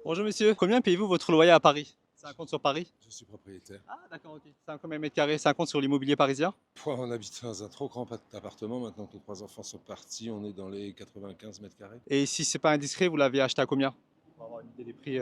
Bonjour monsieur, combien payez-vous votre loyer à Paris? C'est un compte sur Paris? Je suis propriétaire. Ah d'accord, ok. C'est un combien de mètres carrés? C'est un compte sur l'immobilier parisien? On habite dans un trop grand appartement. Maintenant que les trois enfants sont partis, on est dans les 95 mètres carrés. Et si c'est pas indiscret, vous l'avez acheté à combien? Pour avoir une idée des prix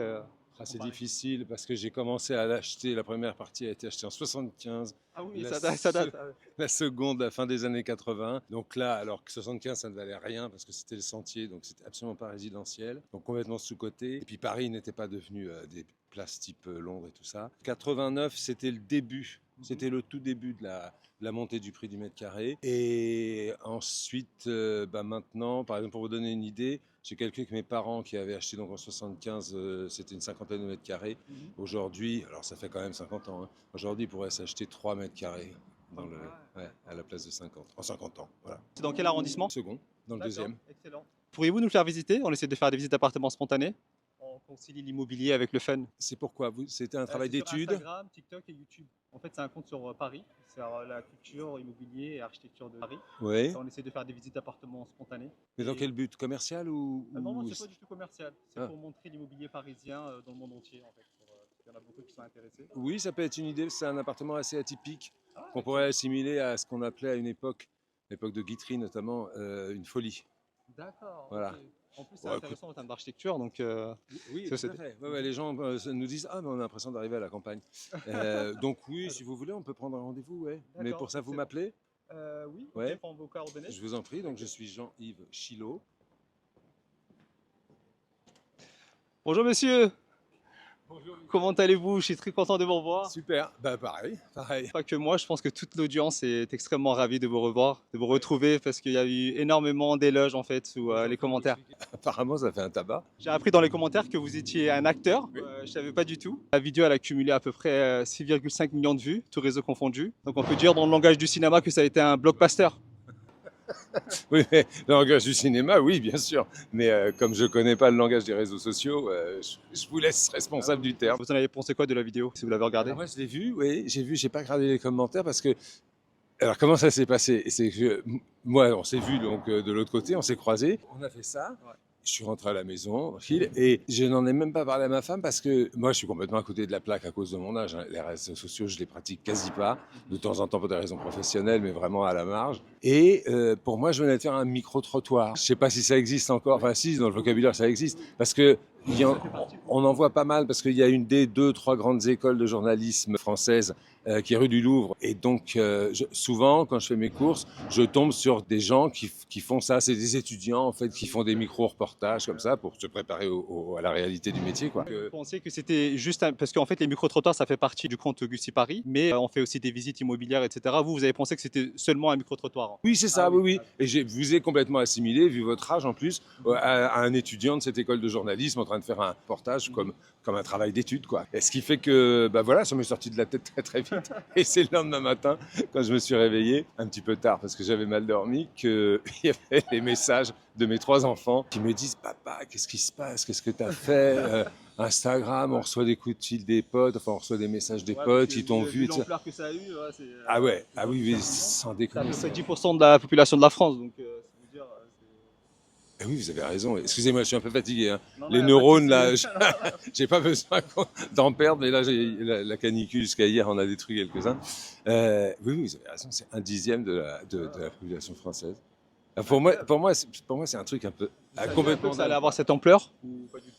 C'est comparés. difficile parce que j'ai commencé à l'acheter. La première partie a été achetée en 75. Ah oui, La, ça date. la seconde, à la fin des années 80. Donc là, alors que 75, ça ne valait rien parce que c'était le sentier, donc c'était absolument pas résidentiel. Donc complètement sous-coté. Et puis Paris n'était pas devenu des places type Londres et tout ça. 89, c'était le début. C'était le tout début de la montée du prix du mètre carré. Et ensuite, maintenant, par exemple, pour vous donner une idée, j'ai calculé que mes parents qui avaient acheté donc en 75, c'était une cinquantaine de mètres carrés. Mhm. Aujourd'hui, alors ça fait quand même 50 ans, hein, aujourd'hui ils pourraient s'acheter 3 mètres carrés dans ouais, à la place de 50, en 50 ans. Voilà. C'est dans quel arrondissement? Second, dans le D'accord, deuxième. excellent. Pourriez-vous nous le faire visiter? On essaie de faire des visites d'appartements spontanées. On concilie l'immobilier avec le fun. C'est pourquoi c'était un travail C'est sur d'étude. Instagram, TikTok et YouTube. En fait, c'est un compte sur Paris, sur la culture, immobilier et architecture de Paris. Oui. On essaie de faire des visites d'appartements spontanées. Mais dans Et- quel but? Commercial Non, non, ou... c'est pas du tout commercial. C'est Ah. pour montrer l'immobilier parisien dans le monde entier, en fait. Parce qu'il y en a beaucoup qui sont intéressés. Oui, ça peut être une idée. C'est un appartement assez atypique Ah, qu'on pourrait assimiler à ce qu'on appelait à une époque, l'époque de Guitry notamment, une folie. d'accord. Voilà. Ok. En plus, c'est Bon, écoute, intéressant en termes d'architecture. Donc, oui, ça, tout à fait. Ouais, ouais, les gens nous disent ah, mais on a l'impression d'arriver à la campagne. Donc oui, si vous voulez, on peut prendre un rendez-vous. Ouais. Mais D'accord, pour ça, vous excellent. m'appelez. Oui, Ouais. ok, prends vos coordonnées. Je vous en prie. Donc je suis Jean-Yves Chilot. Bonjour monsieur, Bonjour. comment allez-vous? Je suis très content de vous revoir. Super. Bah pareil, pareil. Pas que moi, je pense que toute l'audience est extrêmement ravie de vous revoir, de vous retrouver parce qu'il y a eu énormément d'éloges en fait sous les commentaires. Apparemment, ça fait un tabac. J'ai appris dans les commentaires que vous étiez un acteur, Oui. je savais pas du tout. La vidéo elle a cumulé à peu près 6,5 millions de vues, tout réseau confondu. Donc on peut dire dans le langage du cinéma que ça a été un blockbuster. Oui, mais le langage du cinéma, oui, bien sûr. Mais comme je connais pas le langage des réseaux sociaux, je vous laisse responsable du terme. Vous en avez pensé quoi de la vidéo si vous l'avez regardée? Alors moi, je l'ai vu, oui, j'ai pas regardé les commentaires parce que. Alors, comment ça s'est passé? C'est que moi, on s'est vu donc de l'autre côté, on s'est croisés. On a fait ça. Ouais. Je suis rentré à la maison, tranquille, et je n'en ai même pas parlé à ma femme parce que moi, je suis complètement à côté de la plaque à cause de mon âge, hein. Les réseaux sociaux, je les pratique quasi pas, de temps en temps pour des raisons professionnelles, mais vraiment à la marge. Et pour moi, je venais de faire un micro-trottoir. Je sais pas si ça existe encore, enfin si, dans le vocabulaire, ça existe, parce que on en voit pas mal, parce qu'il y a une des deux, trois grandes écoles de journalisme françaises qui est rue du Louvre. Et donc, souvent, quand je fais mes courses, je tombe sur des gens qui font ça. C'est des étudiants, en fait, qui font des micro-reportages comme ça pour se préparer à la réalité du métier, quoi. Vous pensiez que c'était juste parce qu'en fait les micro-trottoirs ça fait partie du compte Gusty Paris, mais on fait aussi des visites immobilières, etc. Vous avez pensé que c'était seulement un micro-trottoir, hein? Oui, c'est ça, Ah oui, oui. oui. Et je vous ai complètement assimilé, vu votre âge en plus, à un étudiant de cette école de journalisme en train de faire un reportage comme un travail d'étude, quoi. Et ce qui fait que, bah voilà, ça m'est sorti de la tête très très vite. Et c'est le lendemain matin, quand je me suis réveillé, un petit peu tard parce que j'avais mal dormi, qu'il y avait les messages de mes trois enfants qui me disent papa, qu'est-ce qui se passe? Qu'est-ce que tu as fait? Instagram, on reçoit des coups de fil des potes, enfin on reçoit des messages des potes, ils t'ont vu. L'ampleur que ça a eu, ouais, c'est. Ah ouais, ah oui, oui, sans C'est à déconner. peu près 10% de la population de la France, donc ça veut dire. Ah oui, vous avez raison. Excusez-moi, je suis un peu fatigué, hein. Non, Les non, neurones, pas de là, souci. j'ai pas besoin d'en perdre, mais là, j'ai la canicule jusqu'à hier, on a détruit quelques-uns. Oui, oui, vous avez raison, c'est un dixième de la population française. Ah, pour moi, c'est un truc un peu Vous saviez un peu complètement que ça allait dingue. avoir cette ampleur ou pas du tout?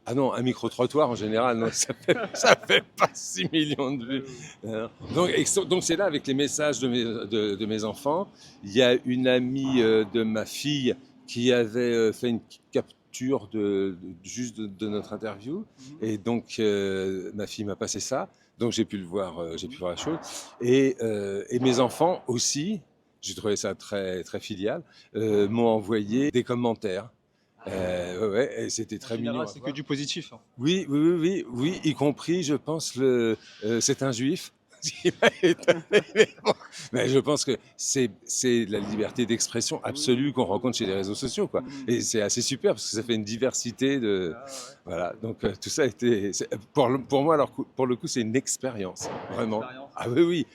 Ah non, un micro-trottoir en général, non, ça fait pas 6 millions de vues. Donc c'est là avec les messages de mes enfants. Il y a une amie de ma fille qui avait fait une capture juste de notre interview. Et donc ma fille m'a passé ça. Donc j'ai pu le voir, j'ai pu voir la chose. Et mes enfants aussi, j'ai trouvé ça très, très filial, m'ont envoyé des commentaires. Ouais, ouais, et c'était En très général, mignon à c'est que voir. du positif, hein. Oui, oui, oui, oui, oui, y compris, je pense, c'est un juif. Ce qui m'a étonné, mais bon. Mais je pense que c'est la liberté d'expression absolue qu'on rencontre chez les réseaux sociaux, quoi. Et c'est assez super parce que ça fait une diversité de, Ah ouais. voilà. Donc tout ça a été, pour moi, alors pour le coup, c'est une expérience, vraiment. Expérience. Ah oui, oui,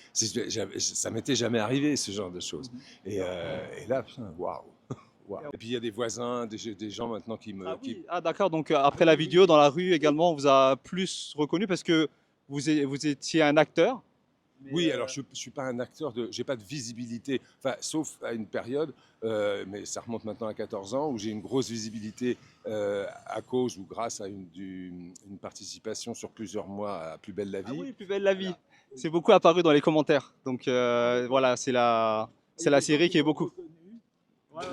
ça m'était jamais arrivé ce genre de choses. Et là, putain, waouh, Waouh. Et puis il y a des voisins, des gens maintenant qui me... Ah qui- oui, ah d'accord, donc après la vidéo, dans la rue également, on vous a plus reconnu parce que vous étiez un acteur. Mais Oui, alors je ne suis pas un acteur, j'ai pas de visibilité, enfin, sauf à une période, mais ça remonte maintenant à 14 ans, où j'ai une grosse visibilité à cause ou grâce à une participation sur plusieurs mois à Plus belle la ah vie. oui, Plus belle la vie. Voilà. C'est beaucoup apparu dans les commentaires. Donc voilà, Il y a c'est la des gens série qui qui est m'ont beaucoup. reconnu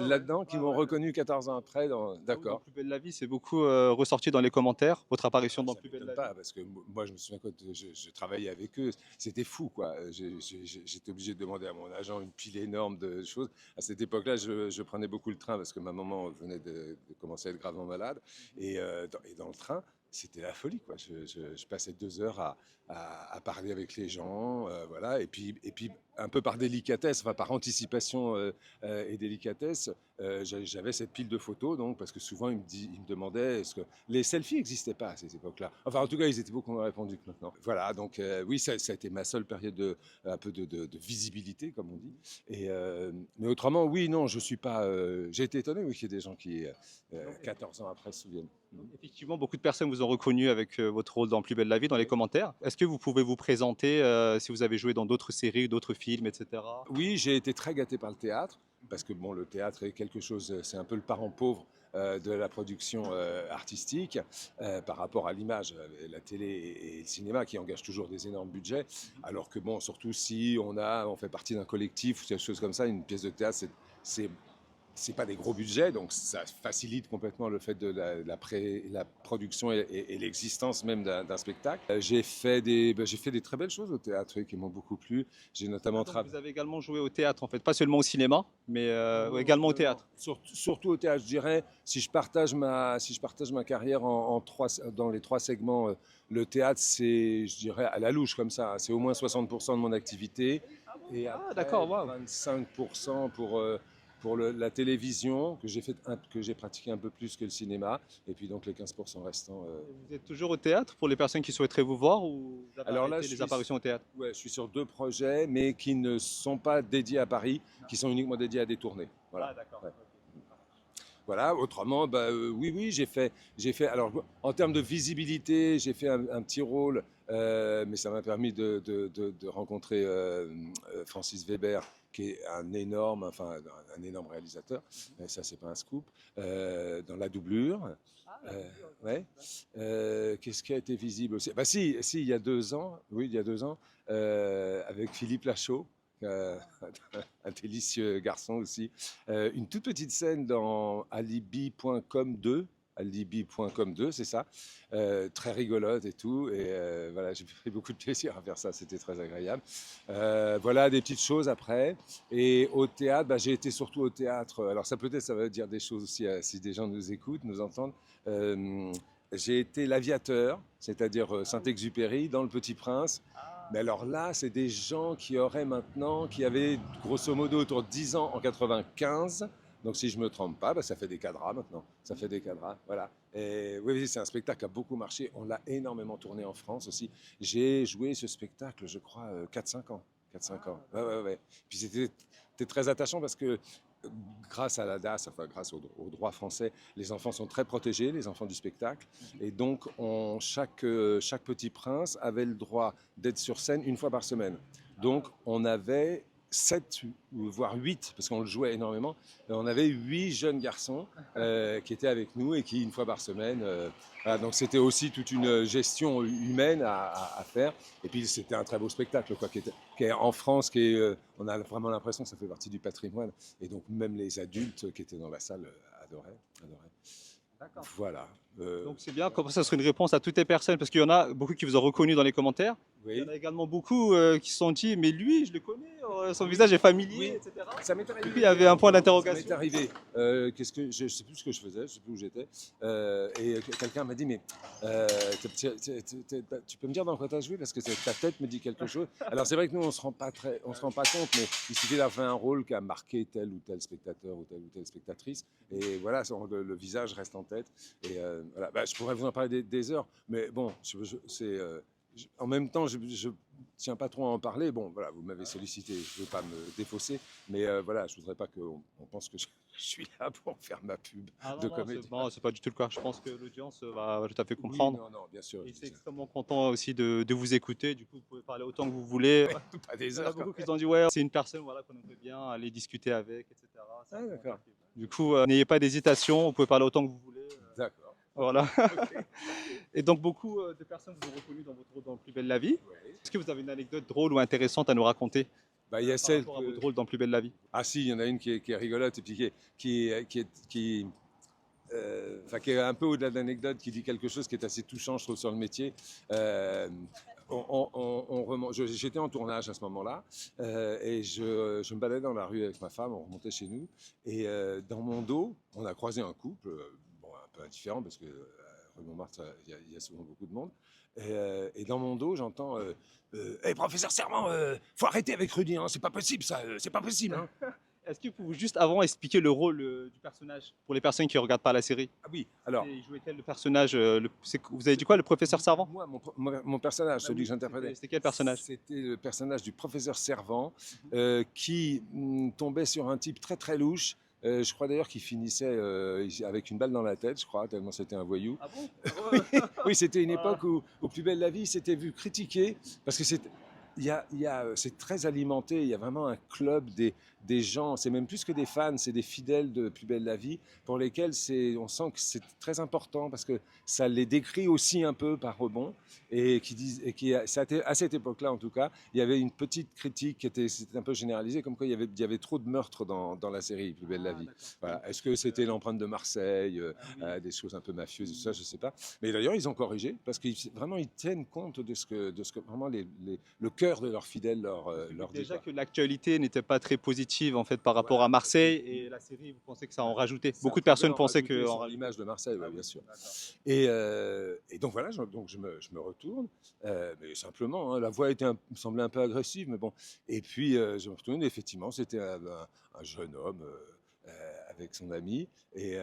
là-dedans, qui m'ont reconnu 14 ans après, Ah oui, dans d'accord. Plus belle la vie, c'est beaucoup ressorti dans les commentaires, votre apparition dans Ça Plus belle m'étonne la vie. pas, parce que moi, je me souviens quand je travaillais avec eux, c'était fou, quoi. J'étais obligé de demander à mon agent une pile énorme de choses. À cette époque-là, je prenais beaucoup le train parce que ma maman venait de commencer à être gravement malade. Et dans le train, c'était la folie, quoi. Je passais 2 heures à parler avec les gens, voilà. Et puis, un peu par délicatesse, enfin par anticipation et délicatesse, j'avais cette pile de photos, donc, parce que souvent, ils me demandaient, est-ce que les selfies n'existaient pas à cette époque-là. Enfin, en tout cas, ils étaient beaucoup moins répandus que maintenant. Voilà, donc oui, ça a été ma seule période un peu de visibilité, comme on dit. Mais autrement, oui, non, je suis pas. J'ai été étonné, oui, qu'il y ait des gens qui, 14 ans après, se souviennent. Effectivement, beaucoup de personnes vous ont reconnu avec votre rôle dans Plus belle la vie dans les commentaires. Est-ce que vous pouvez vous présenter si vous avez joué dans d'autres séries, d'autres films, etc. Oui, j'ai été très gâté par le théâtre, parce que bon, le théâtre est quelque chose, c'est un peu le parent pauvre de la production artistique par rapport à l'image, la télé et le cinéma qui engagent toujours des énormes budgets, alors que bon, surtout si on fait partie d'un collectif ou quelque chose comme ça, une pièce de théâtre, c'est c'est pas des gros budgets, donc ça facilite complètement le fait de la production et l'existence même d'un spectacle. J'ai fait des très belles choses au théâtre qui m'ont beaucoup plu. J'ai Ah, notamment donc travaillé. vous avez également joué au théâtre en fait, pas seulement au cinéma, mais également au Non. théâtre. Surtout au théâtre, je dirais, si je partage ma carrière dans les trois segments, le théâtre, c'est, je dirais, à la louche comme ça, hein, c'est au moins 60% de mon activité. Et Ah après, d'accord, waouh. 25% pour la télévision, que j'ai pratiqué un peu plus que le cinéma. Et puis donc les 15% restants. Vous êtes toujours au théâtre pour les personnes qui souhaiteraient vous voir ou vous avez Alors là, arrêté les apparitions au théâtre? ouais, je suis sur 2 projets, mais qui ne sont pas dédiés à Paris, qui sont uniquement dédiés à des tournées. Voilà. Ah d'accord. Ouais. Voilà, autrement, bah, oui, oui, alors en termes de visibilité, j'ai fait un petit rôle, mais ça m'a permis de rencontrer Francis Weber, qui est un énorme réalisateur, mais ça, c'est pas un scoop, dans La Doublure. Ouais. Qu'est-ce qui a été visible aussi? Bah si, il y a 2 ans, oui, il y a 2 ans, avec Philippe Lachaud, euh, un délicieux garçon aussi. Une toute petite scène dans alibi.com 2. Alibi.com 2, c'est ça. Très rigolote et tout. Et voilà, j'ai pris beaucoup de plaisir à faire ça. C'était très agréable. Voilà des petites choses après. Et au théâtre, bah, j'ai été surtout au théâtre. Alors ça peut-être, ça veut dire des choses aussi si des gens nous écoutent, nous entendent. Euh, j'ai été l'aviateur, c'est-à-dire Saint-Exupéry dans Le Petit Prince. Mais alors là, c'est des gens qui avaient grosso modo autour de 10 ans en 95. Donc si je me trompe pas, bah, ça fait des cadras maintenant. Ça fait des cadras, voilà. Et oui, oui, c'est un spectacle qui a beaucoup marché. On l'a énormément tourné en France aussi. J'ai joué ce spectacle, je crois, 4-5 ans. 4-5 ans. Ouais, ouais, ouais. Puis c'était très attachant parce que grâce à la DAS, enfin grâce au droit français, les enfants sont très protégés, les enfants du spectacle. Et donc, chaque petit prince avait le droit d'être sur scène une fois par semaine. Donc, on avait 7, voire 8, parce qu'on le jouait énormément, et on avait 8 jeunes garçons qui étaient avec nous et qui, une fois par semaine, voilà, donc c'était aussi toute une gestion humaine à faire. Et puis c'était un très beau spectacle, quoi, qui est en France, on a vraiment l'impression que ça fait partie du patrimoine. Et donc même les adultes qui étaient dans la salle adoraient. D'accord. Voilà. Donc c'est bien, comme ça serait une réponse à toutes les personnes, parce qu'il y en a beaucoup qui vous ont reconnu dans les commentaires. Il y Oui. en a également beaucoup qui se sont dit, mais lui, je le connais, son visage est familier, Oui. etc. Ça m'est arrivé. Du coup, il y avait un point Ça d'interrogation. m'est arrivé. Je sais plus ce que je faisais, je sais plus où j'étais. Et quelqu'un m'a dit, mais tu peux me dire dans quoi tu as joué parce que ta tête me dit quelque chose. Alors c'est vrai que nous on se rend pas compte, mais il suffit d'avoir fait un rôle qui a marqué tel ou tel spectateur ou telle spectatrice. Et voilà, le visage reste en tête. Et voilà, bah, je pourrais vous en parler des heures, mais bon, en même temps, je tiens pas trop à en parler. Bon, voilà, vous m'avez sollicité, je ne veux pas me défausser, mais voilà, je voudrais pas qu'on pense que je suis là pour faire ma pub Ah de non, non, comédie. c'est pas du tout le cas. Je pense que l'audience va tout à fait Oui, comprendre. non, non, bien sûr. Et c'est extrêmement content aussi de vous écouter. Du coup, vous pouvez parler autant que vous voulez. Pas des Il y en a heures quand beaucoup qui même. ont dit ouais, c'est une personne voilà, qu'on aimerait bien aller discuter avec, etc. C'est Ah, vraiment d'accord. apprécié. Du coup, n'ayez pas d'hésitation, vous pouvez parler autant que vous voulez. D'accord. Ok. Voilà. Ok. Et donc beaucoup de personnes vous ont reconnu dans votre rôle dans Plus belle la vie. Ouais. Est-ce que vous avez une anecdote drôle ou intéressante à nous raconter Bah, il y a par celle rapport à que. votre rôle dans Plus belle la vie? Ah si, il y en a une qui est rigolote et puis enfin, qui est un peu au-delà de l'anecdote, qui dit quelque chose qui est assez touchant, je trouve, sur le métier. Euh, J'étais en tournage à ce moment-là et je me baladais dans la rue avec ma femme, on remontait chez nous et dans mon dos, on a croisé un couple, bon, un peu indifférent parce que rue Montmartre, il y a souvent beaucoup de monde. Et dans mon dos, j'entends Hey, professeur Serment, faut arrêter avec Rudy, hein, c'est pas possible ça, c'est pas possible. Hein. Est-ce que vous pouvez juste avant expliquer le rôle du personnage pour les personnes qui ne regardent pas la série? Ah oui, alors. Il jouait quel personnage vous avez dit quoi, le professeur Servant? Moi, mon personnage, Bah celui oui, que j'interprétais, c'était quel personnage? c'était le personnage du professeur Servant qui tombait sur un type très très louche. Je crois d'ailleurs qu'il finissait avec une balle dans la tête, je crois, tellement c'était un voyou. Ah bon? Oui, c'était une Ah. époque où, au plus belle la vie, c'était vu critiqué parce que c'est très alimenté. Il y a vraiment un club des gens. C'est même plus que des fans, c'est des fidèles de Plus belle la vie pour lesquels on sent que c'est très important parce que ça les décrit aussi un peu par rebond et à cette époque-là en tout cas, il y avait une petite critique c'était un peu généralisée comme quoi il y avait trop de meurtres dans la série Plus belle la vie. Voilà. Est-ce que c'était l'empreinte de Marseille, des choses un peu mafieuses et tout ça, je sais pas. Mais d'ailleurs, ils ont corrigé parce qu'ils vraiment ils tiennent compte de ce que vraiment le cœur de leurs fidèles leur dit. Déjà Quoi. que l'actualité n'était pas très positive en fait par rapport à Marseille et la série, vous pensez que ça en rajoutait? Beaucoup de personnes pensaient que en sur rajoutait. l'image de Marseille, ouais, Ah oui, bien sûr. d'accord. Et donc voilà, je me retourne, mais simplement, hein, la voix me semblait un peu agressive, mais bon. Et puis je me retourne, et effectivement, c'était un jeune homme avec son ami. Et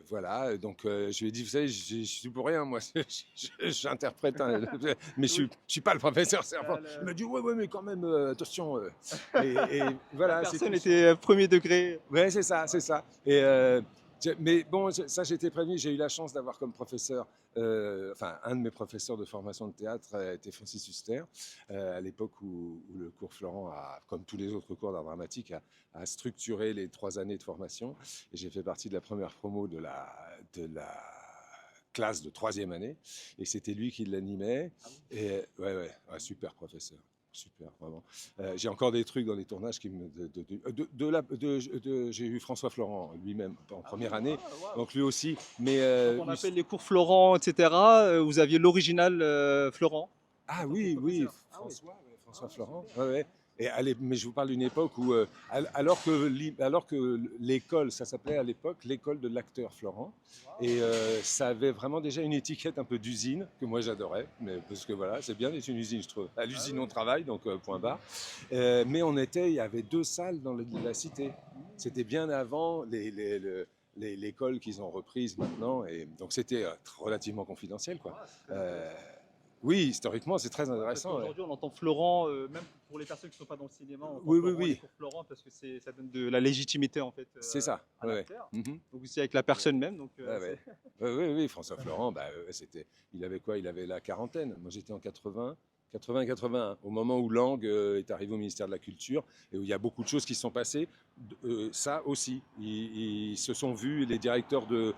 voilà, donc je lui ai dit, vous savez, je suis pour rien, moi, j'interprète, mais je suis pas le professeur Serpent. Il m'a dit, ouais, ouais, mais quand même, attention. Et La voilà, c'est personne tout. était premier degré. Ouais, c'est ça, c'est ça. Et mais bon, ça, j'étais prévenu. J'ai eu la chance d'avoir comme professeur, enfin, un de mes professeurs de formation de théâtre était Francis Huster, à l'époque où le cours Florent, comme tous les autres cours d'art dramatique, a structuré les 3 années de formation. Et j'ai fait partie de la première promo de la classe de 3e année. Et c'était lui qui l'animait. Et ouais, super professeur. Super, vraiment. J'ai encore des trucs dans les tournages qui me. J'ai eu François Florent lui-même en première année, donc lui aussi. Mais On appelle les cours Florent, etc. Vous aviez l'original Florent. ah En tant que oui, professeur. Ah oui. François Florent. Ouais, ouais. Mais je vous parle d'une époque où, alors que l'école, ça s'appelait à l'époque l'école de l'acteur Florent, et ça avait vraiment déjà une étiquette un peu d'usine que moi j'adorais, mais parce que voilà, c'est bien d'être une usine, je trouve. À l'usine on travaille, donc point barre. Mais il y avait 2 salles dans la cité. C'était bien avant l'école qu'ils ont reprise maintenant, et donc c'était relativement confidentiel, quoi. Oui, historiquement, c'est très Parce intéressant. Ouais. qu'aujourd'hui, on entend Florent, même pour les personnes qui ne sont pas dans le cinéma, on entend Oui, Florent, oui. les cours Florent, parce que ça donne de la légitimité en fait C'est ça. à Ouais. l'acteur. Mhm. Donc aussi avec la personne même. Donc, Ouais. Oui, François Florent, il avait quoi? Il avait la quarantaine. Moi, j'étais en 80, 81, au moment où Lang est arrivé au ministère de la Culture et où il y a beaucoup de choses qui se sont passées. Ça aussi, ils se sont vus, les directeurs de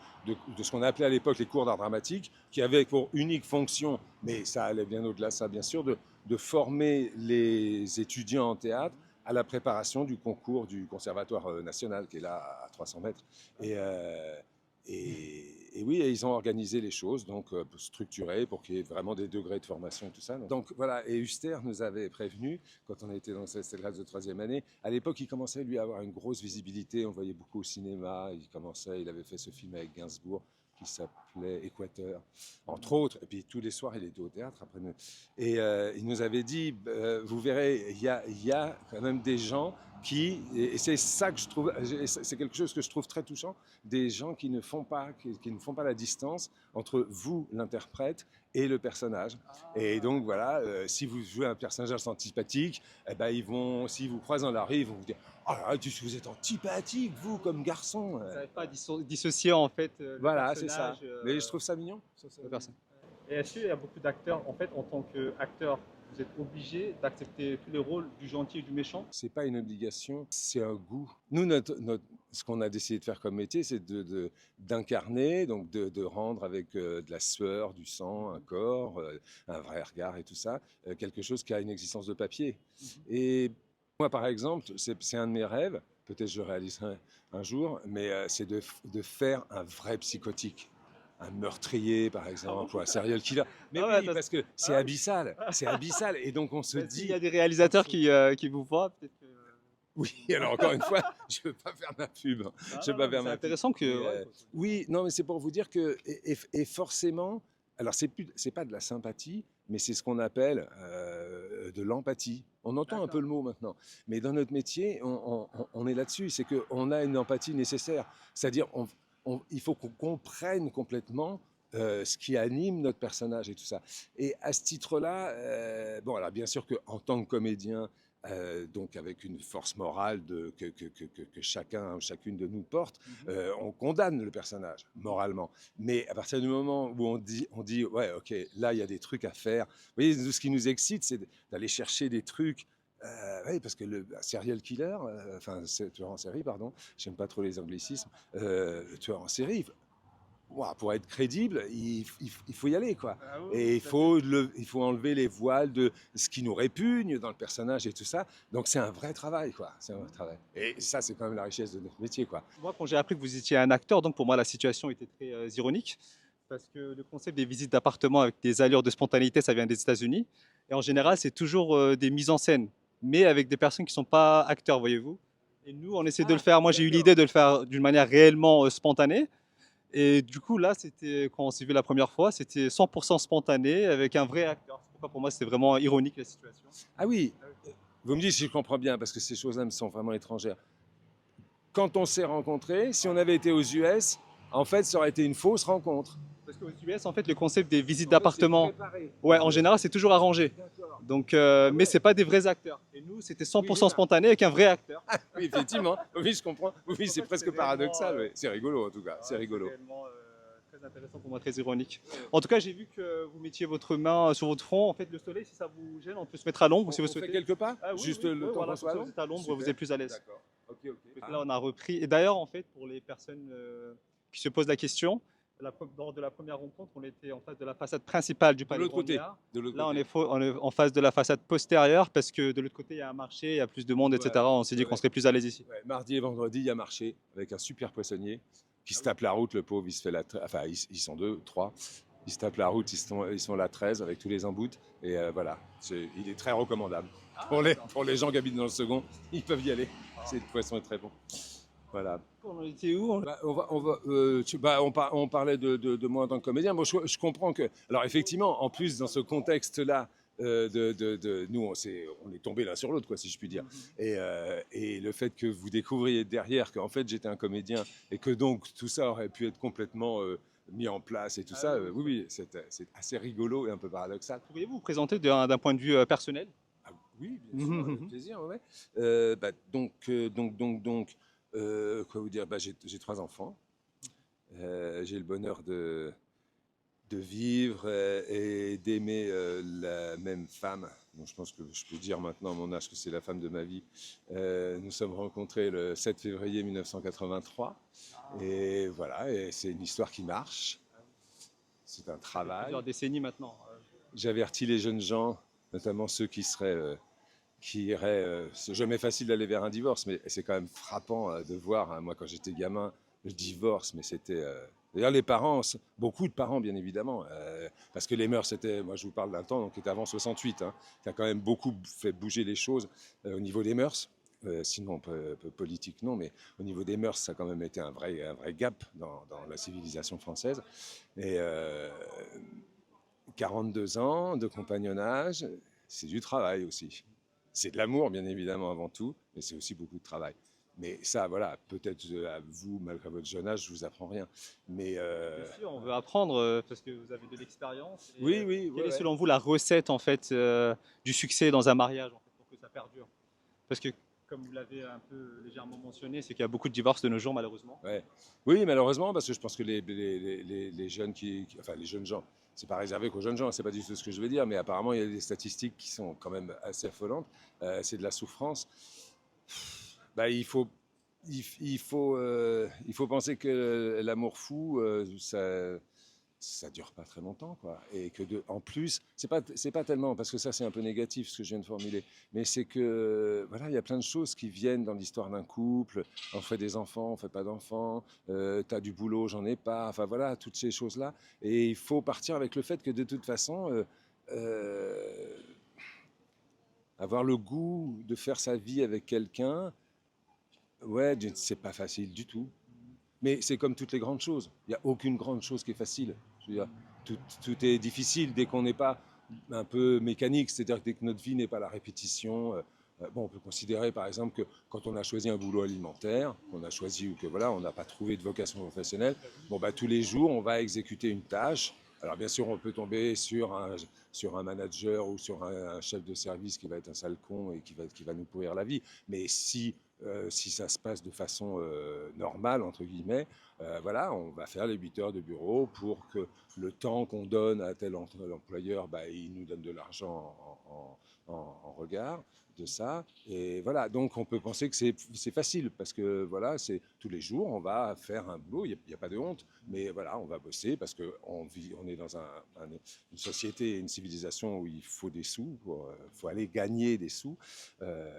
ce qu'on appelait à l'époque les cours d'art dramatique, qui avaient pour unique fonction, mais ça allait bien au-delà de ça, bien sûr, de former les étudiants en théâtre à la préparation du concours du Conservatoire national, qui est là à 300 mètres. Et oui, ils ont organisé les choses, donc structurées pour qu'il y ait vraiment des degrés de formation et tout ça. Donc voilà, et Huster nous avait prévenu, quand on était dans cette classe de 3e année, à l'époque il commençait lui à avoir une grosse visibilité, on voyait beaucoup au cinéma, il avait fait ce film avec Gainsbourg qui s'appelait Équateur, entre autres, et puis tous les soirs il était au théâtre après. Et il nous avait dit, vous verrez, il y a quand même des gens et c'est ça que je trouve, c'est quelque chose que je trouve très touchant, des gens qui ne font pas la distance entre vous, l'interprète, et le personnage. Et donc voilà, si vous jouez un personnage antipathique, eh ben, s'ils vous croisent dans la rue, ils vont vous dire: oh là là, vous êtes antipathique, vous, comme garçon. Vous n'arrivez pas à dissocier en fait le Voilà, c'est ça. personnage Mais je trouve ça mignon. de la personne. Et est-ce qu'il y a beaucoup d'acteurs, en fait, en tant qu'acteur, vous êtes obligé d'accepter tous les rôles du gentil et du méchant? C'est pas une obligation, c'est un goût. Nous, ce qu'on a décidé de faire comme métier, c'est d'incarner, donc de rendre avec de la sueur, du sang, un corps, un vrai regard et tout ça, quelque chose qui a une existence de papier. Et moi, par exemple, c'est un de mes rêves, peut-être je le réaliserai un jour, mais c'est de faire un vrai psychotique. Un meurtrier, par exemple, ou un serial killer. Mais Ah ouais, oui, parce que c'est oui. abyssal, c'est abyssal. Et donc on se Bah, s'il dit, y a des réalisateurs qui vous voient, peut-être que. oui, alors encore une fois, je ne veux pas faire ma pub. Ah Je veux non, pas non, mais faire c'est ma pub. intéressant que. Mais, Ouais, oui, non, mais c'est pour vous dire que, et forcément, alors c'est pas de la sympathie, mais c'est ce qu'on appelle de l'empathie. On entend un peu d'accord. le mot maintenant, mais dans notre métier, on est là-dessus. C'est qu'on a une empathie nécessaire. C'est-à-dire, il faut qu'on comprenne complètement ce qui anime notre personnage et tout ça. Et à ce titre-là, bon, alors bien sûr qu'en tant que comédien, donc avec une force morale que chacune de nous porte, on condamne le personnage moralement. Mais à partir du moment où on dit ouais, ok, là il y a des trucs à faire. Vous voyez, ce qui nous excite, c'est d'aller chercher des trucs. Oui, parce que le serial killer, enfin, tueur en série, pardon, j'aime pas trop les anglicismes, tueur en série, ouah, pour être crédible, il faut y aller, quoi. Ah oui, Et tout à fait. il faut enlever les voiles de ce qui nous répugne dans le personnage et tout ça. Donc c'est un vrai travail, quoi. C'est un vrai travail. Et ça, c'est quand même la richesse de notre métier, quoi. Moi, quand j'ai appris que vous étiez un acteur, donc pour moi, la situation était très ironique. Parce que le concept des visites d'appartements avec des allures de spontanéité, ça vient des États-Unis. Et en général, c'est toujours des mises en scène, mais avec des personnes qui ne sont pas acteurs, voyez-vous. Et nous, on essaie de le Ah, faire. Moi, j'ai eu d'accord. l'idée de le faire d'une manière réellement spontanée. Et du coup, là, c'était quand on s'est vu la première fois, c'était 100% spontané avec un vrai acteur. C'est pourquoi pour moi, c'était vraiment ironique la situation. Ah oui, vous me dites si je comprends bien, parce que ces choses-là me sont vraiment étrangères. Quand on s'est rencontrés, si on avait été aux US, en fait, ça aurait été une fausse rencontre. Parce qu'aux US, en fait, le concept des visites En fait, c'est d'appartements, préparé ouais, aux en US. général, c'est toujours arrangé. D'accord. Donc, Ah mais ouais. c'est pas des vrais acteurs. Et nous, c'était Oui, 100% voilà. spontané avec un vrai acteur. Oui, effectivement. Oui, je comprends. Oui, En c'est fait, presque c'est réellement, paradoxal. Oui. C'est rigolo, en tout cas. C'est ouais, c'est rigolo. réellement très intéressant pour moi, très ironique. En tout cas, j'ai vu que vous mettiez votre main sur votre front. En fait, le soleil, si ça vous gêne, on peut se mettre à l'ombre si vous On fait souhaitez. quelques pas? Ah oui, Juste oui, le oui, temps voilà, qu'on comme soit à ça vous l'ombre? êtes à l'ombre, vous Super. êtes plus à l'aise. D'accord. Ok, ok. Parce que là, on a repris. Et d'ailleurs, en fait, pour les personnes qui se posent la question, lors de la première rencontre, on était en face de la façade principale du De Palais l'autre côté. Brongniart. De l'autre Là, côté. on est en face de la façade postérieure parce que de l'autre côté, il y a un marché, il y a plus de monde, Voilà. etc. On s'est dit Ouais, qu'on ouais. serait plus à l'aise ici. Ouais, mardi et vendredi, il y a marché avec un super poissonnier qui se tape la route. Le pauvre, il se fait enfin, ils sont deux, trois. Ils se tapent la route, ils sont la 13 avec tous les embouts. Et voilà, il est très recommandable. Pour les gens qui habitent dans le second, ils peuvent y aller. Le poisson est très bon. Voilà. On était où? Bah, on parlait de moi en tant que comédien. Moi, je comprends que. Alors, effectivement, en plus, dans ce contexte-là, nous, on est tombés l'un sur l'autre, quoi, si je puis dire. Et le fait que vous découvriez derrière qu'en fait, j'étais un comédien et que donc tout ça aurait pu être complètement mis en place et tout ça, oui, oui, c'est assez rigolo et un peu paradoxal. Pourriez-vous vous présenter d'un point de vue personnel? Ah, oui, bien sûr, avec plaisir, ouais. Bah, quoi vous dire, bah, j'ai trois enfants. J'ai le bonheur de vivre et d'aimer la même femme, dont je pense que je peux dire maintenant à mon âge que c'est la femme de ma vie. Nous sommes rencontrés le 7 février 1983 et voilà, et c'est une histoire qui marche. C'est un travail. Plusieurs décennies maintenant. J'avertis les jeunes gens, notamment ceux qui iraient. C'est jamais facile d'aller vers un divorce, mais c'est quand même frappant de voir. Hein, moi, quand j'étais gamin, le divorce, mais c'était. D'ailleurs, les parents, beaucoup de parents, bien évidemment, parce que les mœurs, c'était. Moi, je vous parle d'un temps qui était avant 68, hein, qui a quand même beaucoup fait bouger les choses au niveau des mœurs. Sinon, politique, non, mais au niveau des mœurs, ça a quand même été un vrai gap dans la civilisation française. Et 42 ans de compagnonnage, c'est du travail aussi. C'est de l'amour, bien évidemment, avant tout, mais c'est aussi beaucoup de travail. Mais ça, voilà, peut-être à vous, malgré votre jeune âge, je vous apprends rien. Mais Bien sûr, on veut apprendre parce que vous avez de l'expérience. Et oui, oui, ouais, quelle est ouais. selon vous la recette en fait du succès dans un mariage en fait, pour que ça perdure? Parce que comme vous l'avez un peu légèrement mentionné, c'est qu'il y a beaucoup de divorces de nos jours malheureusement. Ouais. Oui, malheureusement, parce que je pense que les jeunes enfin les jeunes gens, c'est pas réservé qu'aux jeunes gens, c'est pas du tout ce que je veux dire, mais apparemment il y a des statistiques qui sont quand même assez affolantes. C'est de la souffrance. Bah, il faut penser que l'amour fou, ça dure pas très longtemps, quoi. Et que en plus, c'est pas tellement, parce que ça c'est un peu négatif ce que je viens de formuler, mais c'est que voilà, il y a plein de choses qui viennent dans l'histoire d'un couple. On fait des enfants, on fait pas d'enfants. T'as du boulot, j'en ai pas. Enfin voilà, toutes ces choses-là. Et il faut partir avec le fait que de toute façon, euh, avoir le goût de faire sa vie avec quelqu'un, ouais, c'est pas facile du tout. Mais c'est comme toutes les grandes choses. Il n'y a aucune grande chose qui est facile. Je veux dire, tout est difficile dès qu'on n'est pas un peu mécanique, c'est-à-dire que dès que notre vie n'est pas la répétition. Bon, on peut considérer par exemple que quand on a choisi un boulot alimentaire, qu'on a choisi ou que voilà, on n'a pas trouvé de vocation professionnelle, bon bah tous les jours on va exécuter une tâche. Alors bien sûr, on peut tomber sur un manager ou sur un chef de service qui va être un sale con et qui va nous pourrir la vie. Mais si ça se passe de façon normale, entre guillemets, voilà, on va faire les 8 heures de bureau pour que le temps qu'on donne à tel employeur, bah, il nous donne de l'argent en regard de ça. Et voilà, donc on peut penser que c'est facile parce que voilà, c'est tous les jours, on va faire un boulot, il n'y a pas de honte, mais voilà, on va bosser parce on est dans une société, une civilisation où il faut des sous, il faut aller gagner des sous. Euh,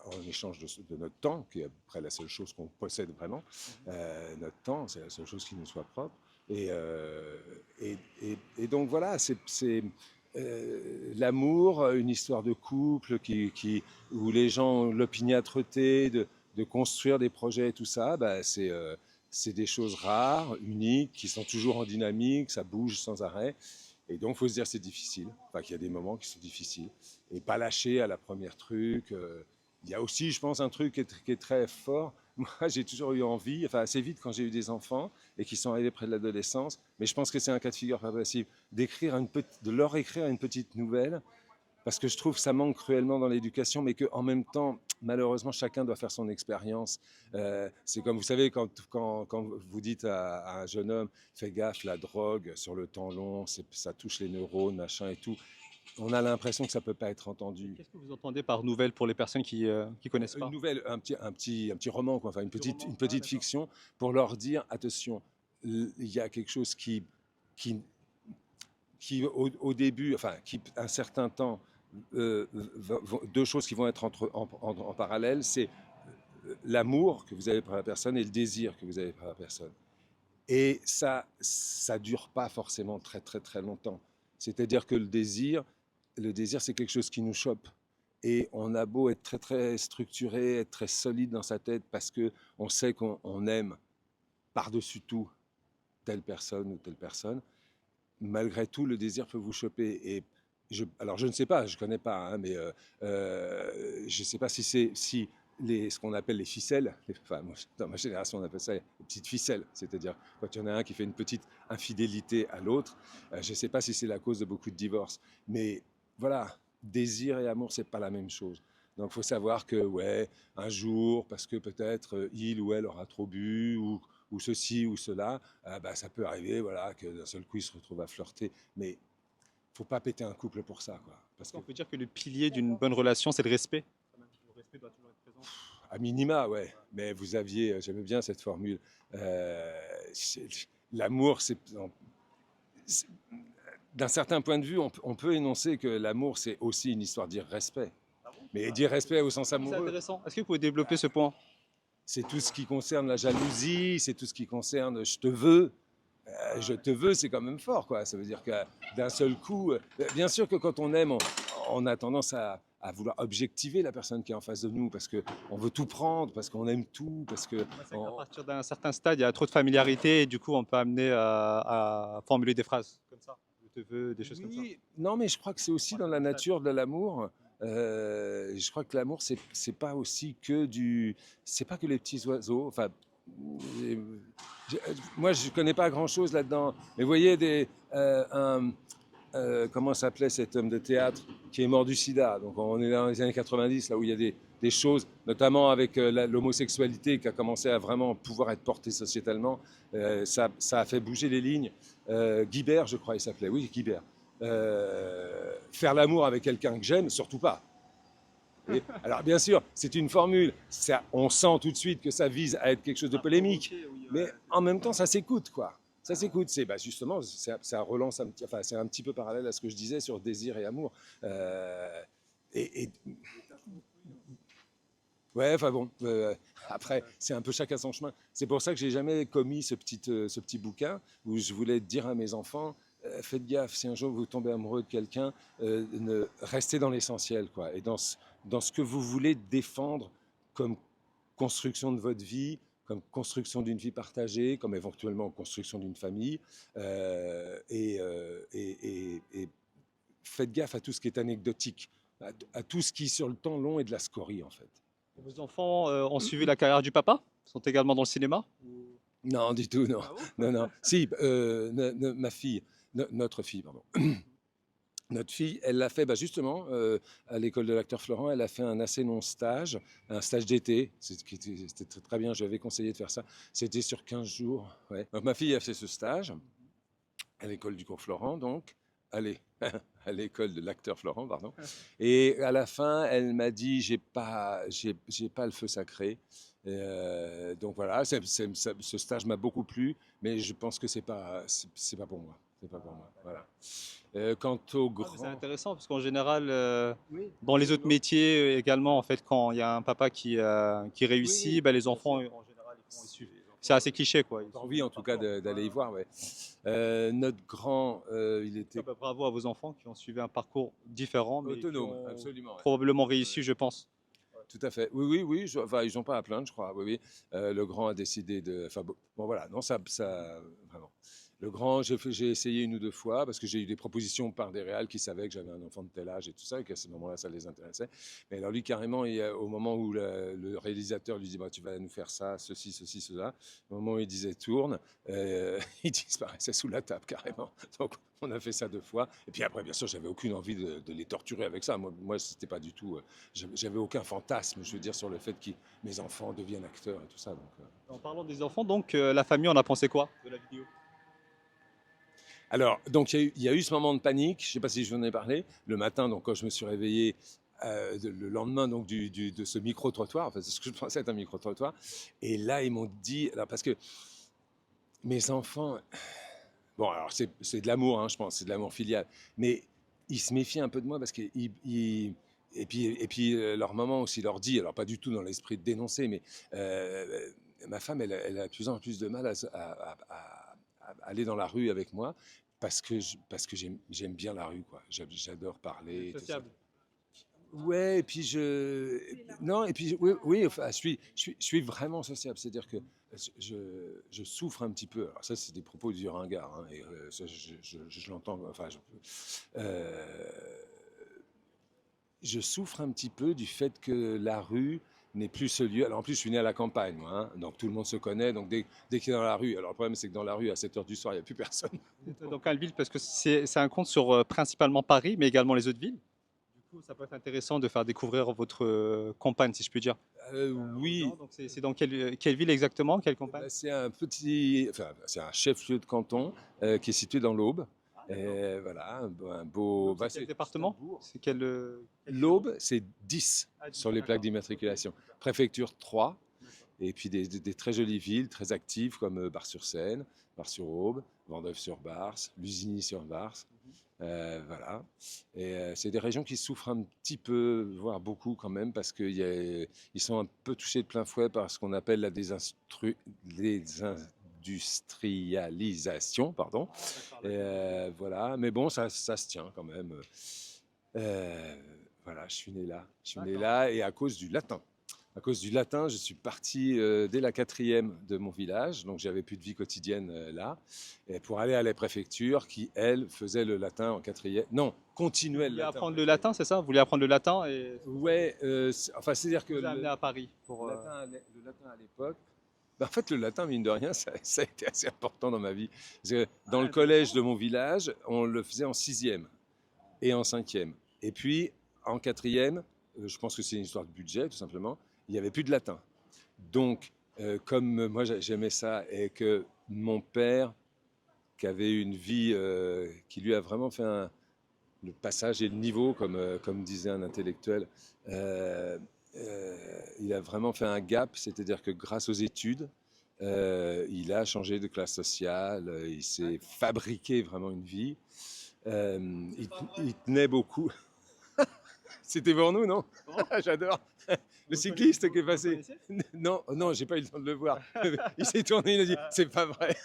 En échange de notre temps, qui est à peu près la seule chose qu'on possède vraiment. Notre temps, c'est la seule chose qui nous soit propre. Et donc voilà, c'est l'amour, une histoire de couple où les gens ont l'opiniâtreté de construire des projets et tout ça, bah, c'est des choses rares, uniques, qui sont toujours en dynamique, ça bouge sans arrêt. Et donc, il faut se dire c'est difficile, enfin qu'il y a des moments qui sont difficiles. Et pas lâcher à la première truc. Il y a aussi, je pense, un truc qui est très fort. Moi, j'ai toujours eu envie, enfin assez vite quand j'ai eu des enfants et qui sont arrivés près de l'adolescence, mais je pense que c'est un cas de figure pas possible, de leur écrire une petite nouvelle, parce que je trouve que ça manque cruellement dans l'éducation, mais qu'en même temps, malheureusement, chacun doit faire son expérience. C'est comme, vous savez, quand vous dites à un jeune homme, fais gaffe, la drogue, sur le temps long, ça touche les neurones, machin et tout, on a l'impression que ça ne peut pas être entendu. Qu'est-ce que vous entendez par nouvelle pour les personnes qui connaissent Une pas? nouvelle, un petit roman, quoi, enfin une petite D'accord. fiction, pour leur dire, attention, il y a quelque chose qui, au début, enfin, qui, un certain temps, deux choses qui vont être en parallèle, c'est l'amour que vous avez pour la personne et le désir que vous avez pour la personne. Et ça dure pas forcément très très très longtemps. C'est-à-dire que le désir, c'est quelque chose qui nous chope. Et on a beau être très très structuré, être très solide dans sa tête parce que on sait qu'on aime par-dessus tout telle personne ou telle personne, malgré tout, le désir peut vous choper. Et alors, je ne sais pas, je ne connais pas, hein, mais je ne sais pas si ce qu'on appelle les ficelles, enfin, dans ma génération, on appelle ça les petites ficelles, c'est-à-dire quand il y en a un qui fait une petite infidélité à l'autre, je ne sais pas si c'est la cause de beaucoup de divorces. Mais voilà, désir et amour, c'est pas la même chose. Donc, il faut savoir que, ouais, un jour, parce que peut-être il ou elle aura trop bu, ou ceci ou cela, bah, ça peut arriver, voilà, que d'un seul coup, ils se retrouvent à flirter. Mais il ne faut pas péter un couple pour ça, quoi. Parce Est-ce que, qu'on peut dire que le pilier d'une bonne relation, c'est le respect? Le respect doit toujours être présent. à minima, ouais. Mais vous aviez, j'aimais bien cette formule. L'amour, c'est- d'un certain point de vue, on peut énoncer que l'amour, c'est aussi une histoire d'irrespect. Mais d'irrespect au sens C'est amoureux. intéressant. Est-ce que vous pouvez développer ce point? C'est tout ce qui concerne la jalousie, c'est tout ce qui concerne je te veux. Je te veux, c'est quand même fort, quoi. Ça veut dire que d'un seul coup, bien sûr que quand on aime, on a tendance à vouloir objectiver la personne qui est en face de nous parce qu'on veut tout prendre, parce qu'on aime tout, parce que. C'est qu'à partir d'un certain stade, il y a trop de familiarité et du coup, on peut amener à formuler des phrases comme ça. Je te veux, des choses comme ça. Oui, non, mais je crois que c'est aussi dans la nature de l'amour. Je crois que l'amour, c'est pas aussi que c'est pas que les petits oiseaux. Enfin, j'ai- j'ai- moi, je connais pas grand-chose là-dedans. Mais vous voyez, comment s'appelait cet homme de théâtre qui est mort du sida. Donc on est dans les années 90, là où il y a des choses, notamment avec l'homosexualité qui a commencé à vraiment pouvoir être portée sociétalement. Ça a fait bouger les lignes. Guibert, je crois, il s'appelait. Oui, Guibert. Faire l'amour avec quelqu'un que j'aime, surtout pas. Alors bien sûr, c'est une formule, on sent tout de suite que ça vise à être quelque chose de polémique, mais en même temps ça s'écoute quoi. Ça s'écoute, justement, ça relance enfin c'est un petit peu parallèle à ce que je disais sur désir et amour. Et ouais, enfin bon, après c'est un peu chacun son chemin. C'est pour ça que j'ai jamais commis ce petit bouquin où je voulais dire à mes enfants. Faites gaffe, si un jour vous tombez amoureux de quelqu'un, restez dans l'essentiel, quoi, et dans ce que vous voulez défendre comme construction de votre vie, comme construction d'une vie partagée, comme éventuellement construction d'une famille, et faites gaffe à tout ce qui est anecdotique, à tout ce qui sur le temps long est de la scorie en fait. Vos enfants ont suivi la carrière du papa? Sont également dans le cinéma? Non, du tout, non. Ah bon? Non, non. Si, ma fille, notre fille, pardon. Notre fille, elle l'a fait justement à l'école de l'acteur Florent. Elle a fait un assez long stage, un stage d'été. C'était très, très bien. Je lui avais conseillé de faire ça. C'était sur 15 jours. Ouais. Donc, ma fille a fait ce stage à l'école du cours Florent, donc. Allez, à l'école de l'acteur Florent, pardon. Et à la fin, elle m'a dit, j'ai pas le feu sacré. Donc voilà, ce stage m'a beaucoup plu, mais je pense que c'est pas pour moi. C'est pas pour moi. Voilà. Quant au Ah, mais c'est grand, intéressant parce qu'en général, oui, dans les non, autres non. métiers également, en fait, quand il y a un papa qui Oui, réussit, oui, bah, les bien enfants, sûr. en général, ils suivent. Les C'est enfants assez cliché, quoi. Ils ont suivent envie, le en tout cas, parcours. d'aller y Voilà. voir. Ouais. Notre grand, il Ah était bah, bravo à vos enfants qui ont suivi un parcours différent, mais qui autonome, ont absolument. Ouais. probablement Ouais, ouais. réussi, je pense. Tout à fait. Oui, oui, oui. Enfin, ils n'ont pas à plaindre, je crois. Oui, oui. Le grand a décidé de. Enfin, bon, voilà. Non, vraiment. Le grand, j'ai essayé une ou deux fois parce que j'ai eu des propositions par des réals qui savaient que j'avais un enfant de tel âge et tout ça, et qu'à ce moment-là, ça les intéressait. Mais alors, lui, carrément, au moment où le réalisateur lui dit bah, tu vas nous faire ça, ceci, ceci, cela, au moment où il disait tourne, il disparaissait sous la table, carrément. Donc, on a fait ça deux fois. Et puis après, bien sûr, j'avais aucune envie de les torturer avec ça. Moi c'était pas du tout. J'avais aucun fantasme, je veux dire, sur le fait que mes enfants deviennent acteurs et tout ça. Donc, En parlant des enfants, donc, la famille, on a pensé quoi de la vidéo? Alors, donc il y a eu ce moment de panique, je ne sais pas si je vous en ai parlé, le matin, donc quand je me suis réveillé, le lendemain donc de ce micro-trottoir, enfin c'est ce que je pensais être un micro-trottoir, et là ils m'ont dit, alors, parce que mes enfants, bon alors c'est de l'amour, hein, je pense, c'est de l'amour filial, mais ils se méfient un peu de moi parce que et puis leur maman aussi leur dit, alors pas du tout dans l'esprit de dénoncer, mais ma femme elle a de plus en plus de mal à aller dans la rue avec moi parce que j'aime bien la rue, quoi. J'adore Vous êtes parler et tout ça. sociable. Ouais, et puis non, et puis oui, oui, enfin, je suis vraiment sociable. C'est-à-dire que je souffre un petit peu. Alors ça, c'est des propos du ringard, hein, et ça, je l'entends. Enfin, euh, je souffre un petit peu du fait que la rue n'est plus ce lieu. Alors en plus, je suis né à la campagne, moi, hein, donc tout le monde se connaît. Donc dès qu'il est dans la rue, alors le problème, c'est que dans la rue, à 7 heures du soir, il n'y a plus personne. Vous êtes dans quelle ville? Parce que c'est un compte sur principalement Paris, mais également les autres villes. Du coup, ça peut être intéressant de faire découvrir votre campagne, si je puis dire, aux Oui, gens. Donc, c'est dans quelle ville exactement? Quelle campagne? c'est un enfin, c'est un chef-lieu de canton qui est situé dans l'Aube. Ah, d'accord. Et voilà, un beau. L'Aube, c'est quel C'est un département? bourg. C'est quelle région? L'Aube, c'est 10 Ah, 10, sur les plaques d'accord. Ok, d'immatriculation. super. Préfecture 3. D'accord. Et puis des très jolies villes, très actives comme Bar-sur-Seine, Bar-sur-Aube, Vendœuvre-sur-Barse, Lusigny-sur-Barse. Mhm. Voilà. Et c'est des régions qui souffrent un petit peu, voire beaucoup quand même, parce qu'ils sont un peu touchés de plein fouet par ce qu'on appelle la désindustrialisation, pardon. Ah, d'accord, Et, voilà. Mais bon, ça se tient quand même. Euh, voilà, je suis né là. Je suis né d'accord. là et à cause du latin. À cause du latin, je suis parti dès la quatrième de mon village, donc j'avais plus de vie quotidienne là, et pour aller à la préfecture qui, elle, faisait le latin en quatrième. Non, Vous continuait le vouliez latin en apprendre le quatrième. latin, c'est ça? Vous vouliez apprendre le latin et c'est pour ça Ouais, enfin, c'est-à-dire que que vous a amené à Paris pour. le latin à l'époque, en fait, le latin, mine de rien, ça a été assez important dans ma vie. Parce que dans Ah, le collège intéressant. de mon village, on le faisait en sixième et en cinquième. Et puis, en quatrième, je pense que c'est une histoire de budget, tout simplement, il n'y avait plus de latin. Donc, comme moi j'aimais ça et que mon père, qui avait une vie qui lui a vraiment fait le passage et le niveau, comme disait un intellectuel, euh, il a vraiment fait un gap, c'est-à-dire que grâce aux études, il a changé de classe sociale, il s'est fabriqué vraiment une vie. Euh, il tenait beaucoup. C'était pour nous, non? Comment? J'adore. Le Vous le cycliste qui est vous le passé. connaissez? Non, non, j'ai pas eu le temps de le voir. Il s'est tourné, il a dit, Ah, c'est pas vrai.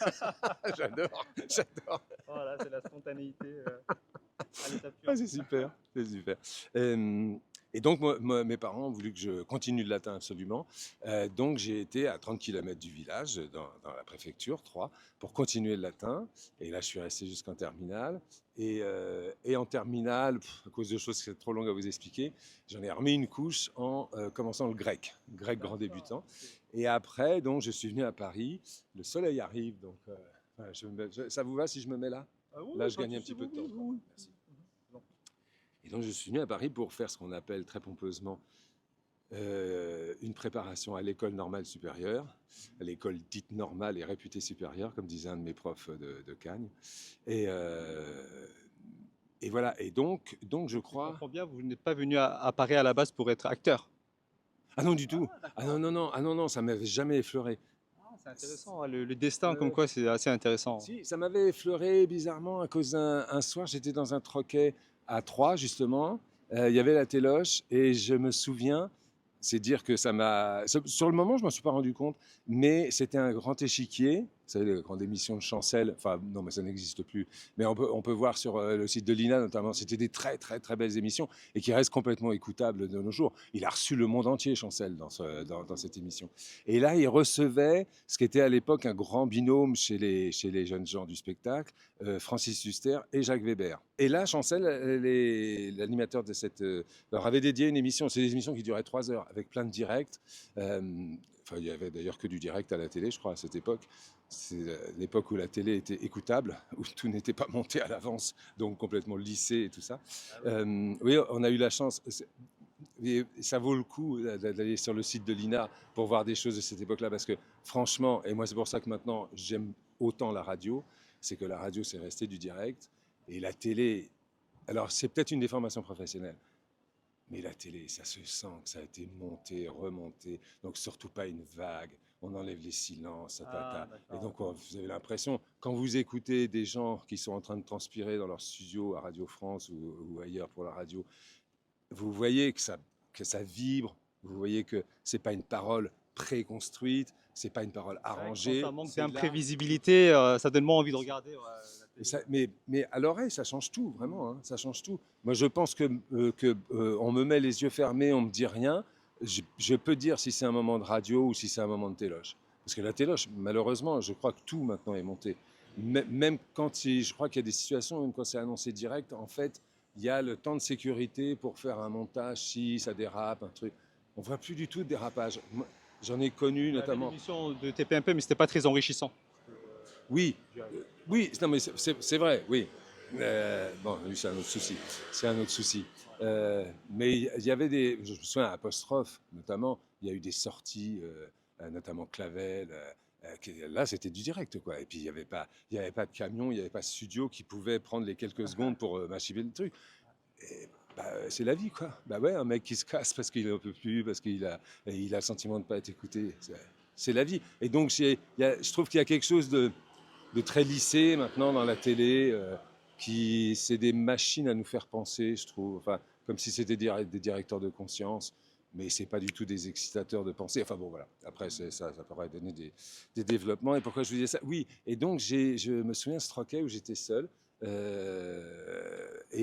J'adore, j'adore. voilà, c'est la spontanéité à l'état pur. Ah, c'est super, c'est super. Euh, et donc, mes parents ont voulu que je continue le latin absolument. Donc, j'ai été à 30 km du village, dans la préfecture, 3, pour continuer le latin. Et là, je suis resté jusqu'en terminale. Et en terminale, à cause de choses qui sont trop longues à vous expliquer, j'en ai remis une couche en commençant le grec grand D'accord, débutant. ok. Et après, donc, je suis venu à Paris. Le soleil arrive, donc voilà, ça vous va si je me mets là? Ah oui, Là, oui, je pas de gagne un souci, petit peu oui, de oui, temps, oui, quoi. oui. Merci. Non. Et donc, je suis venu à Paris pour faire ce qu'on appelle très pompeusement une préparation à l'école normale supérieure, à l'école dite normale et réputée supérieure, comme disait un de mes profs de Cagnes. Et, euh, et voilà. Et donc, je Donc, si je crois. comprends bien, vous n'êtes pas venu à Paris à la base pour être acteur. Ah non, du tout. Ah, Ah d'accord, non, non, ok. non. Ah non, non, ça m'avait jamais effleuré. Ah, c'est intéressant, hein, le destin, comme Euh, quoi, c'est assez intéressant. Si, ça m'avait effleuré bizarrement à cause d'un soir, j'étais dans un troquet à Troyes, justement. Il y avait la téloche et je me souviens, c'est dire que ça m'a. Sur le moment, je ne m'en suis pas rendu compte, mais c'était un grand échiquier. Vous savez, les grandes émissions de Chancel, enfin non, mais ça n'existe plus. Mais on peut voir sur le site de l'INA notamment, c'était des très très très belles émissions et qui restent complètement écoutables de nos jours. Il a reçu le monde entier, Chancel, dans cette émission. Et là, il recevait ce qui était à l'époque un grand binôme chez les jeunes gens du spectacle, Francis Huster et Jacques Weber. Et là, Chancel, l'animateur de cette, leur avait dédié une émission. C'est des émissions qui duraient 3 heures, avec plein de directs. Enfin, il y avait d'ailleurs que du direct à la télé, je crois, à cette époque. C'est l'époque où la télé était écoutable, où tout n'était pas monté à l'avance, donc complètement lissé et tout ça. Oui, on a eu la chance. Et ça vaut le coup d'aller sur le site de l'INA pour voir des choses de cette époque-là, parce que franchement, et moi c'est pour ça que maintenant j'aime autant la radio, c'est que la radio c'est resté du direct, et la télé, alors c'est peut-être une déformation professionnelle, mais la télé, ça se sent que ça a été monté, remonté, donc surtout pas une vague. On enlève les silences, Ah, et d'accord, donc d'accord. vous avez l'impression, quand vous écoutez des gens qui sont en train de transpirer dans leur studio à Radio France ou ailleurs pour la radio, vous voyez que ça vibre, vous voyez que c'est pas une parole préconstruite, c'est pas une parole C'est vrai que quand ça arrangée, manque c'est là. d'imprévisibilité, ça donne moins envie de regarder ouais, la Et télé. mais à l'oreille, ça change tout, vraiment, hein, ça change tout. Moi, je pense que on me met les yeux fermés, on me dit rien. Je peux dire si c'est un moment de radio ou si c'est un moment de téloche. Parce que la téloche, malheureusement, je crois que tout maintenant est monté. Même quand je crois qu'il y a des situations, même quand c'est annoncé direct, en fait, il y a le temps de sécurité pour faire un montage si ça dérape, un truc. On voit plus du tout de dérapage. Moi, j'en ai connu Il y avait notamment. l'émission de TPMP, mais c'était pas très enrichissant. Oui, oui, non, mais c'est vrai, oui. Bon, lui, c'est un autre souci. C'est un autre souci. Mais il y avait je me souviens, à Apostrophe, notamment, il y a eu des sorties, notamment Clavel. Là, c'était du direct, quoi. Et puis, il y avait pas de camion, il n'y avait pas de studio qui pouvait prendre les quelques secondes pour machiver le truc. Et, bah, c'est la vie, quoi. Bah ouais, un mec qui se casse parce qu'il n'en peut plus, parce qu'il a le sentiment de ne pas être écouté. C'est la vie. Et donc, je trouve qu'il y a quelque chose de très lissé maintenant dans la télé, c'est des machines à nous faire penser, je trouve. Enfin, comme si c'était des directeurs de conscience, mais c'est pas du tout des excitateurs de pensée. Enfin bon, voilà. Après, ça pourrait donner des développements. Et pourquoi je vous disais ça? Oui. Et donc, je me souviens ce troquet où j'étais seul.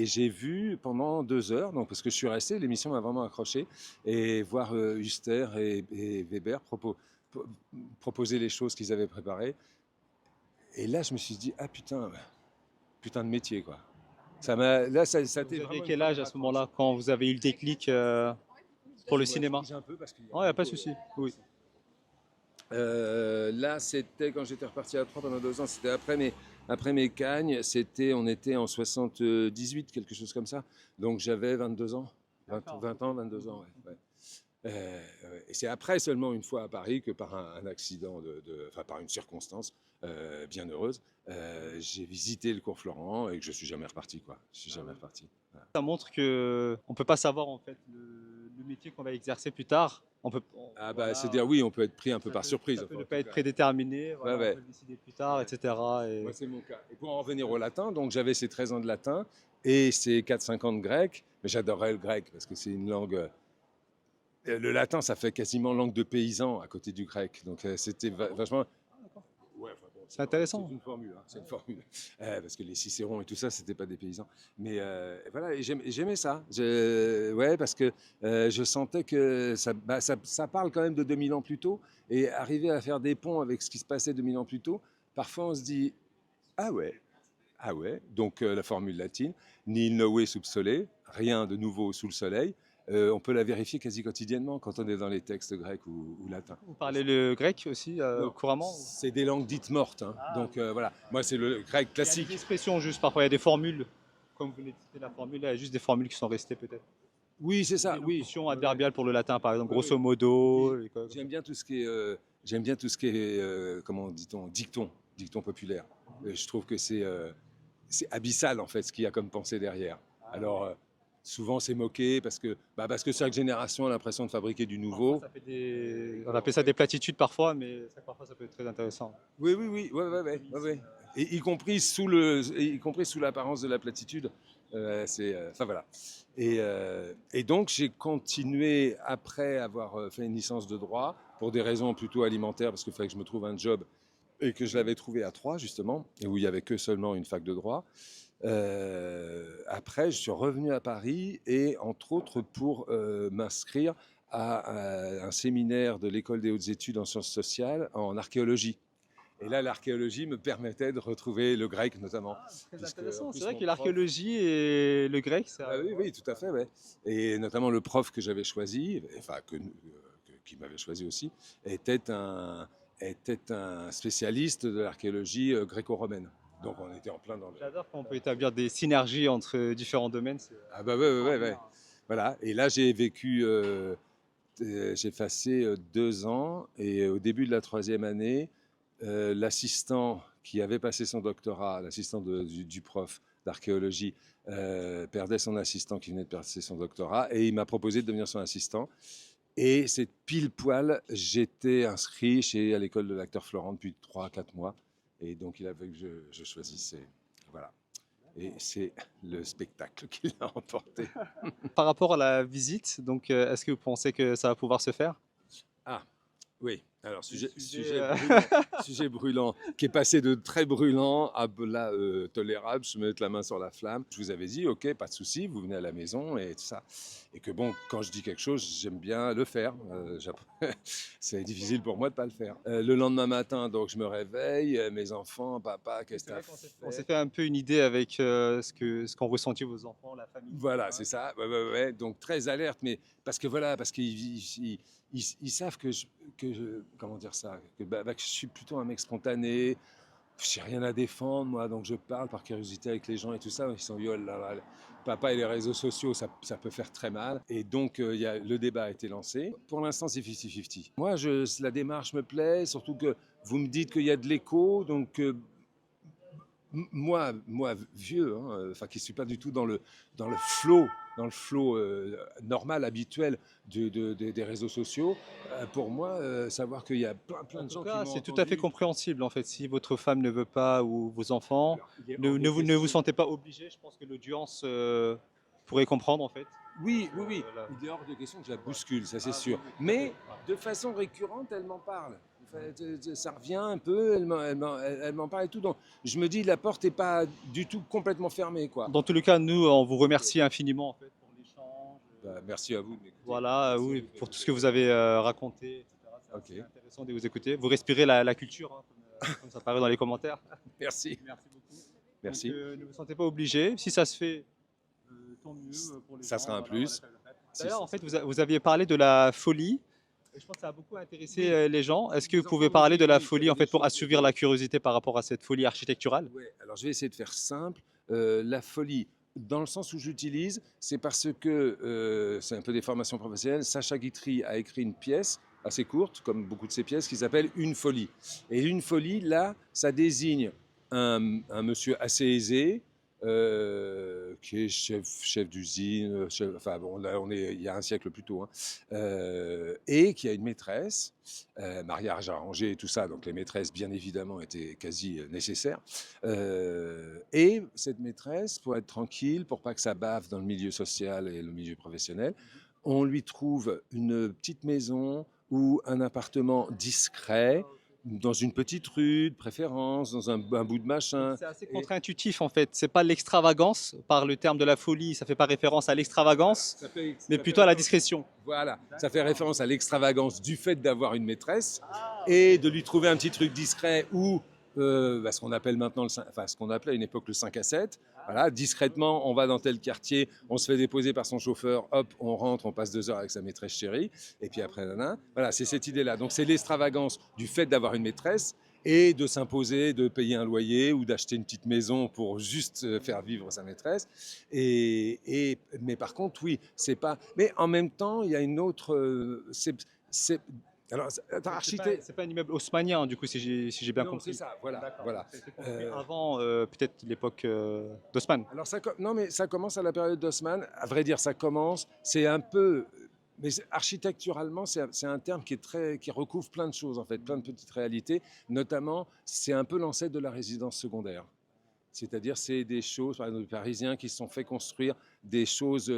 et j'ai vu pendant 2 heures, donc, parce que je suis resté, l'émission m'a vraiment accroché, et voir Huster et Weber proposer les choses qu'ils avaient préparées. Et là, je me suis dit, ah putain, putain de métier, quoi. Là, ça a été Vous aviez vraiment une quel vraie âge à ce claque. moment-là, quand vous avez eu le déclic pour le Excuse-moi, je cinéma? corrige un peu parce qu'il y a Non, il n'y a pas de beaucoup, souci. Oui. Là, c'était quand j'étais reparti à 3 pendant 2 ans, c'était après mes cagnes, on était en 78, quelque chose comme ça. Donc j'avais 22 ans, 20 ans, 22 ans, ouais. Ouais. Ouais. Et c'est après seulement une fois à Paris que par un accident, enfin par une circonstance bien heureuse, j'ai visité le cours Florent et que je suis jamais reparti, quoi. Je suis jamais reparti. Voilà. Ça montre que on peut pas savoir en fait le métier qu'on va exercer plus tard. Ah bah c'est Voilà, dire oui, on peut être pris un peu par ça surprise. peut Enfin, ne en pas tout être cas. prédéterminé. Ouais, Voilà, on ouais. peut le décider plus tard, Ouais. etc. Moi, c'est mon cas. Et pour en revenir au latin, donc j'avais ces 13 ans de latin et ces 4-5 ans de grec, mais j'adorais le grec parce que c'est une langue. Le latin, ça fait quasiment langue de paysan à côté du grec. Donc c'était vachement. Ouais, enfin bon, C'est intéressant. c'est une formule. Hein, c'est une formule. Parce que les Cicérons et tout ça, c'était pas des paysans. Mais voilà, et j'aimais ça. Ouais, parce que je sentais que ça parle quand même de 2000 ans plus tôt. Et arriver à faire des ponts avec ce qui se passait 2000 ans plus tôt, parfois on se dit, ah ouais, ah ouais. Donc la formule latine, nil nove sub sole, rien de nouveau sous le soleil. On peut la vérifier quasi quotidiennement quand on est dans les textes grecs ou latins. Vous parlez le grec aussi Non, couramment? c'est des langues dites mortes, hein. Donc voilà, moi c'est le grec Il y a des classique. expressions juste parfois, il y a des formules. Comme vous venez de citer la formule, il y a juste des formules qui sont restées peut-être. Oui, c'est ça, Des oui. locutions adverbiales pour le latin par exemple, Oui, oui. grosso Et modo. puis, j'aime bien tout ce qui est, comment dit-on, dicton populaire. Je trouve que c'est abyssal en fait ce qu'il y a comme pensée derrière. Alors souvent c'est moqué parce que chaque génération a l'impression de fabriquer du nouveau. On appelle ça des platitudes parfois, mais ça, parfois ça peut être très intéressant. Oui, oui, oui, ouais, ouais, ouais, ouais, ouais. Et y compris sous l'apparence de la platitude. Enfin voilà. Et donc j'ai continué après avoir fait une licence de droit pour des raisons plutôt alimentaires parce qu'il fallait que je me trouve un job et que je l'avais trouvé à Troyes justement et où il y avait que seulement une fac de droit. Après, je suis revenu à Paris et entre autres pour m'inscrire à un séminaire de l'école des hautes études en sciences sociales en archéologie. Et là, l'archéologie me permettait de retrouver le grec notamment. Très Puisque, en intéressant. plus, C'est vrai mon que prof. l'archéologie et le grec, ça. Ah oui, oui, tout à fait, ouais. Et notamment le prof que j'avais choisi, enfin qui m'avait choisi aussi, était un, était un spécialiste de l'archéologie gréco-romaine. Donc on était en plein dans le. J'adore quand on peut établir des synergies entre différents domaines. Ah bah ouais, ouais, ouais, ouais. Voilà. Et là, j'ai passé 2 ans et au début de la troisième année, l'assistant qui avait passé son doctorat, l'assistant du prof d'archéologie, perdait son assistant qui venait de passer son doctorat et il m'a proposé de devenir son assistant. Et c'est pile poil, j'étais inscrit à l'école de l'acteur Florent depuis 3 à 4 mois. Et donc il a fallu que je choisisse. Voilà. Et c'est le spectacle qui l'a emporté. Par rapport à la visite, donc, est-ce que vous pensez que ça va pouvoir se faire? Ah, oui. Alors, sujet, sujet brûlant, sujet brûlant, qui est passé de très brûlant à là, tolérable. Je me mets la main sur la flamme. Je vous avais dit, ok, pas de souci, vous venez à la maison et tout ça. Et que bon, quand je dis quelque chose, j'aime bien le faire. C'est difficile pour moi de ne pas le faire. Le lendemain matin, donc je me réveille, mes enfants, papa, qu'est-ce que tu as On s'est fait? fait un peu une idée avec ce qu'ont ressenti vos enfants, la famille. Voilà, c'est ça. Ouais, ouais, ouais. Donc très alerte, mais parce qu'ils savent comment dire ça, que je suis plutôt un mec spontané. J'ai rien à défendre, moi, donc je parle par curiosité avec les gens et tout ça. Ils sont yo là, là, papa et les réseaux sociaux, ça peut faire très mal. Et donc le débat a été lancé. Pour l'instant, c'est 50-50. Moi, la démarche me plaît, surtout que vous me dites qu'il y a de l'écho, donc. Moi, vieux, hein, enfin qui ne suis pas du tout dans le flow normal, habituel des réseaux sociaux, pour moi, savoir qu'il y a plein En de tout gens qui cas, m'ont c'est tout à fait entendu. compréhensible en fait. Si votre femme ne veut pas ou vos enfants, Alors, il est hors de ne vous question. sentez pas obligé. Je pense que l'audience pourrait comprendre en fait. Oui, oui, oui. Voilà. Il est hors de question que je la bouscule, ça c'est sûr. Mais de façon récurrente, elle m'en parle. De Ça revient un peu, elle m'en parle et tout. Donc je me dis, la porte n'est pas du tout complètement fermée, quoi. Dans tous les cas, nous, on vous remercie infiniment en fait, pour l'échange. Bah, merci à vous de m'écouter. Voilà, Merci à oui, vous de pour tout ce m'écouter. que vous avez raconté, etc. Ok, C'est intéressant de vous écouter. Vous respirez la culture, hein, comme ça paraît dans les commentaires. merci. Merci beaucoup. Donc, Merci. ne vous sentez pas obligé. Si ça se fait, tant mieux pour les Ça gens. sera un Voilà, plus. d'ailleurs, en fait, vous aviez parlé de la folie. Et je pense que ça a beaucoup intéressé les gens. Est-ce que vous pouvez parler de la folie en fait pour assouvir la curiosité par rapport à cette folie architecturale? Ouais, alors je vais essayer de faire simple. La folie, dans le sens où j'utilise, c'est parce que c'est un peu des formations professionnelles. Sacha Guitry a écrit une pièce assez courte, comme beaucoup de ses pièces, qui s'appelle Une folie. Et une folie, là, ça désigne un monsieur assez aisé, qui est chef d'usine, enfin bon, là on est il y a un siècle plus tôt, hein, et qui a une maîtresse, mariage arrangé et tout ça, donc les maîtresses bien évidemment étaient quasi nécessaires. Et cette maîtresse, pour être tranquille, pour pas que ça bave dans le milieu social et le milieu professionnel, on lui trouve une petite maison ou un appartement discret dans une petite rue de préférence, dans un bout de machin. C'est assez Et contre-intuitif en fait. C'est pas l'extravagance par le terme de la folie. Ça fait pas référence à l'extravagance, mais ça fait plutôt à la référence, discrétion. voilà, ça fait référence à l'extravagance du fait d'avoir une maîtresse et de lui trouver un petit truc discret ou ce qu'on appelle maintenant, ce qu'on appelait à une époque le 5 à 7. Voilà, discrètement, on va dans tel quartier, on se fait déposer par son chauffeur, hop, on rentre, on passe 2 heures avec sa maîtresse chérie, et puis après, nana. Voilà, c'est cette idée-là. Donc c'est l'extravagance du fait d'avoir une maîtresse et de s'imposer, de payer un loyer ou d'acheter une petite maison pour juste faire vivre sa maîtresse. Mais par contre, oui, c'est pas. Mais en même temps, il y a une autre. Alors, C'est pas un immeuble haussmannien, du coup, si j'ai bien Non, c'est compris. ça, voilà. D'accord. Voilà. Ça a été construit avant peut-être l'époque d'Haussmann. Alors, non, mais ça commence à la période d'Haussmann. À vrai dire, ça commence. C'est un peu. Mais architecturalement, c'est un terme qui recouvre plein de choses, en fait, plein de petites réalités. Notamment, c'est un peu l'ancêtre de la résidence secondaire. C'est-à-dire, c'est des choses, par exemple, les Parisiens qui se sont fait construire des choses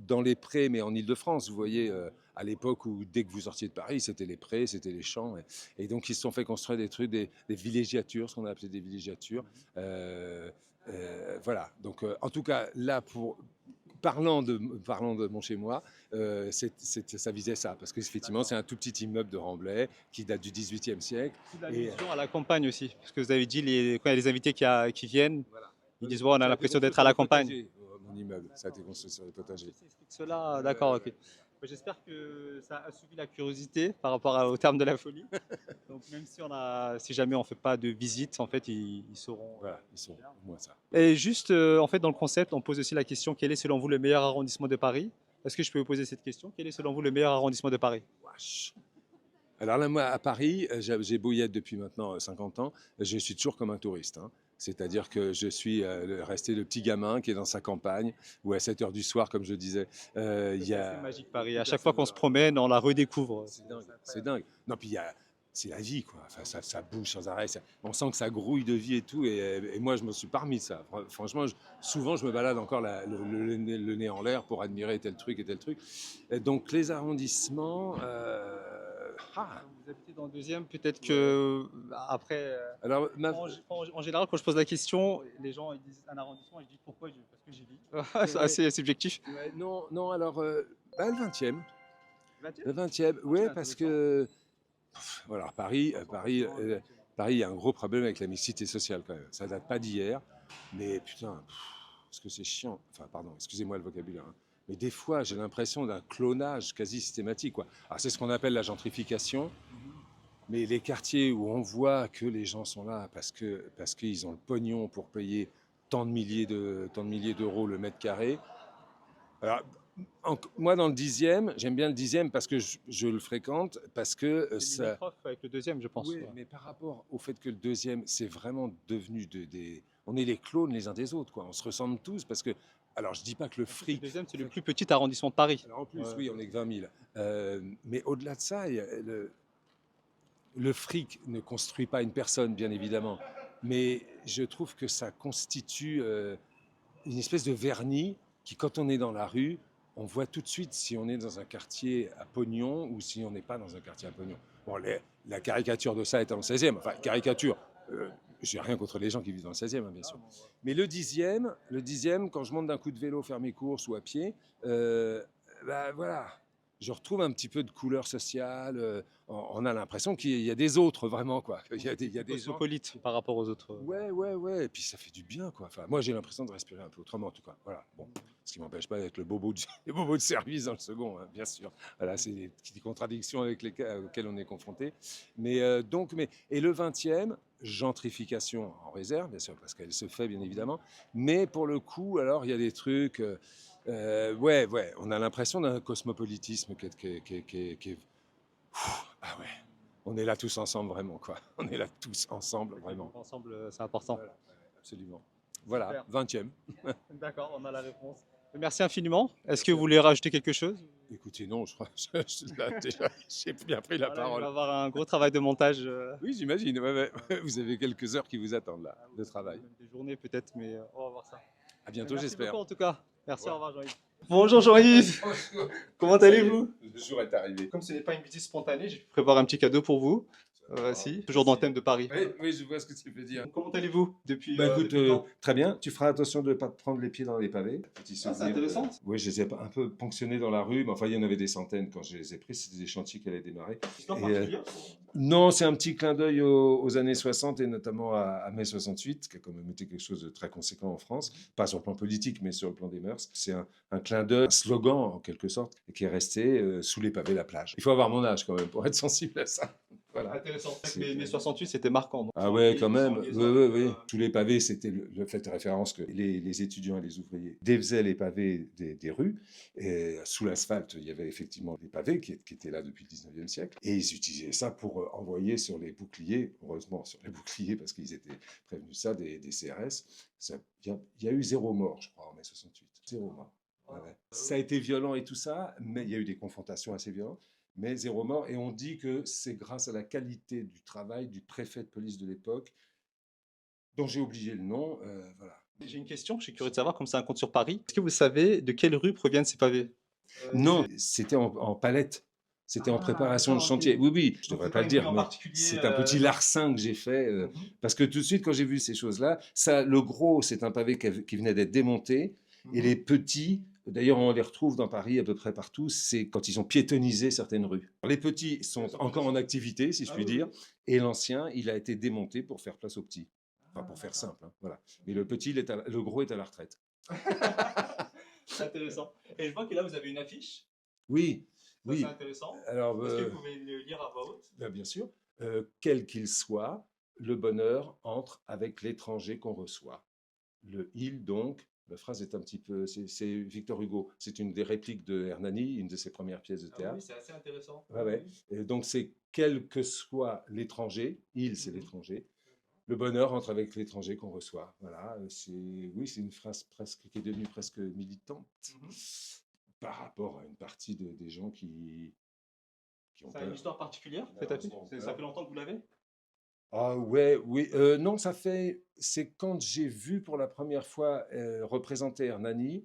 dans les prés, mais en Île-de-France. Vous voyez, à l'époque où, dès que vous sortiez de Paris, c'était les prés, c'était les champs. Et donc, ils se sont fait construire des trucs, des villégiatures, ce qu'on a appelé des villégiatures. Euh, voilà. Donc, en tout cas, là, parlant de mon chez-moi, ça visait ça. Parce qu'effectivement, c'est un tout petit immeuble de Remblai qui date du XVIIIe siècle. Et L'allusion à la campagne aussi, parce que vous avez dit quand il y a des invités qui viennent, voilà. ils disent bon, on a Ça a été l'impression construit d'être à sur la des campagne. potagers, mon immeuble. Ça a été construit sur des potagers. Ceci explique cela, d'accord, ok. J'espère que ça a assouvi la curiosité par rapport au terme de la folie. Donc même si jamais on fait pas de visite, en fait, ils sauront. Voilà, ils sont au moins ça. Et juste, en fait, dans le concept, on pose aussi la question quel est selon vous le meilleur arrondissement de Paris? Est-ce que je peux vous poser cette question? Quel est selon vous le meilleur arrondissement de Paris? Wesh. Alors là, moi, à Paris, j'ai beau y être depuis maintenant 50 ans, je suis toujours comme un touriste, hein. C'est-à-dire que je suis resté le petit gamin qui est dans sa campagne, où à 7 heures du soir, comme je disais, il y C'est a... assez magique Paris. À chaque fois qu'on se promène, on la redécouvre. C'est dingue, c'est dingue. Non, puis c'est la vie, quoi. Enfin, ça bouge sans arrêt. On sent que ça grouille de vie et tout. Et moi, je me suis pas remis de ça. Franchement, souvent, je me balade encore le nez en l'air pour admirer tel truc et tel truc. Et donc, les arrondissements. Vous habitez dans le deuxième, peut-être que après. Alors, En général, quand je pose la question, les gens ils disent un arrondissement, et je dis pourquoi parce que j'y vis. C'est assez subjectif. ouais, non, non, alors, le 20e. 20e. Le 20e, oui, C'est parce intéressant. que. Voilà, Paris, il y a un gros problème avec la mixité sociale quand même. Ça date pas d'hier, mais putain, parce que c'est chiant. Enfin, pardon, excusez-moi le vocabulaire, hein. Mais des fois, j'ai l'impression d'un clonage quasi systématique, quoi. Alors, c'est ce qu'on appelle la gentrification, mais les quartiers où on voit que les gens sont là parce qu'ils ont le pognon pour payer tant de milliers d'euros le mètre carré. Alors, moi, dans le 10e, j'aime bien le 10e parce que je le fréquente, parce que C'est limitrophe avec le deuxième, je pense. oui, Ouais. mais par rapport au fait que le deuxième, c'est vraiment devenu on est les clones les uns des autres, quoi. On se ressemble tous parce que, alors je dis pas que le Le fric. deuxième, c'est le plus petit arrondissement de Paris. Alors en plus, Ouais. oui, on est que 20 000. Mais au-delà de ça, le fric ne construit pas une personne, bien évidemment. Mais je trouve que ça constitue une espèce de vernis qui, quand on est dans la rue, on voit tout de suite si on est dans un quartier à pognon ou si on n'est pas dans un quartier à pognon. Bon, la caricature de ça est dans le 16e. Enfin, caricature, j'ai rien contre les gens qui vivent dans le 16e, hein, bien sûr. Mais le dixième, quand je monte d'un coup de vélo faire mes courses ou à pied, bah, voilà, je retrouve un petit peu de couleur sociale. On a l'impression qu'il y a des autres, vraiment, quoi. Il y a des gens. Cosmopolite par rapport aux autres. Ouais, ouais, ouais. Et puis ça fait du bien, quoi. Enfin, moi, j'ai l'impression de respirer un peu autrement, en tout cas. Voilà. Bon, ce qui m'empêche pas d'être le bobo le bobo de service dans le second, hein, bien sûr. Voilà, c'est des petites contradictions auxquelles on est confronté. Mais et le 20e, gentrification en réserve, bien sûr, parce qu'elle se fait, bien évidemment. Mais pour le coup, alors, il y a des trucs. Ouais, ouais. On a l'impression d'un cosmopolitisme qui est. Ah ouais. On est là tous ensemble, vraiment, quoi. On est là tous ensemble, vraiment. Ensemble, c'est important. Voilà, absolument. Voilà, Super. 20e. D'accord, on a la réponse. Merci infiniment. Est-ce que vous voulez rajouter quelque chose? Écoutez, non, je crois que là, déjà, j'ai bien pris la Voilà, il parole. va y avoir un gros travail de montage. Oui, j'imagine. Ouais, ouais. Vous avez quelques heures qui vous attendent là, de travail. Même des journées peut-être, mais on va voir ça. À bientôt, Merci j'espère. beaucoup en tout cas. Merci, Au au revoir. revoir Jean-Yves. Bonjour Jean-Yves, comment allez-vous? Le jour est arrivé. Comme ce n'est pas une visite spontanée, j'ai pu prévoir un petit cadeau pour vous. Si, toujours dans le thème de Paris. Oui, oui, je vois ce que tu veux dire. Donc, comment allez-vous depuis, Bah écoute, depuis quand? très bien. Tu feras attention de ne pas te prendre les pieds dans les pavés. Petit Ah, c'est souvenir. intéressant. Oui, je les ai un peu ponctionnés dans la rue, mais enfin, il y en avait des centaines quand je les ai pris. C'était des chantiers qui allaient démarrer. Histoire Et, particulière? Non, c'est un petit clin d'œil aux années 60 et notamment à mai 68, qui a quand même été quelque chose de très conséquent en France. Pas sur le plan politique, mais sur le plan des mœurs. C'est un clin d'œil, un slogan en quelque sorte, et qui est resté sous les pavés la plage. Il faut avoir mon âge quand même pour être sensible à ça. Voilà. Intéressant. C'est- Mais 68, c'était marquant. Donc, Ah ouais, sans quand les- même. sans Oui, les oui, hommes, oui. Sous les pavés, c'était le fait de référence que les étudiants et les ouvriers défaisaient les pavés des rues. Et sous l'asphalte, il y avait effectivement des pavés qui étaient là depuis le 19e siècle. Et ils utilisaient ça pour envoyer sur les boucliers, heureusement sur les boucliers, parce qu'ils étaient prévenus de ça, des CRS. Il y a eu 0 mort, je crois, en mai 68. 0 mort. Ouais, ouais. Ça a été violent et tout ça, mais il y a eu des confrontations assez violentes. Mais 0 mort. Et on dit que c'est grâce à la qualité du travail du préfet de police de l'époque, dont j'ai oublié le nom. Voilà. J'ai une question, je suis curieux de savoir, comme c'est un compte sur Paris. Est-ce que vous savez de quelle rue proviennent ces pavés? Non, c'était en palette. C'était en préparation de d'accord, chantier. ok. Oui, oui, je Donc, devrais c'est pas pas le une dire, rue en mais particulier, c'est un petit larcin que j'ai fait. Parce que tout de suite, quand j'ai vu ces choses-là, ça, le gros, c'est un pavé qui venait d'être démonté. Et les petits, d'ailleurs, on les retrouve dans Paris à peu près partout, c'est quand ils ont piétonnisé certaines rues. Les petits sont encore en activité, si je puis dire, et l'ancien, il a été démonté pour faire place aux petits. Enfin, pour faire simple, hein, voilà. Mais le petit, le gros est à la retraite. C'est intéressant. Et je vois que là, vous avez une affiche. Oui, Ça, oui. c'est intéressant. Alors, Est-ce que vous pouvez le lire à voix haute? bien sûr, quel qu'il soit, le bonheur entre avec l'étranger qu'on reçoit. Le il, donc, la phrase est un petit peu. C'est Victor Hugo. C'est une des répliques de Hernani, une de ses premières pièces de Ah théâtre. oui, c'est assez intéressant. Ouais, ouais. Et donc, c'est quel que soit l'étranger, il, c'est l'étranger. Le bonheur entre avec l'étranger qu'on reçoit. Voilà, oui, c'est une phrase presque qui est devenue presque militante par rapport à une partie des gens qui ont Ça a une peur. histoire particulière, cette Malheureusement, affiche? peur. Ça fait longtemps que vous l'avez? Ah ouais, oui. Non, c'est quand j'ai vu pour la première fois représenter Hernani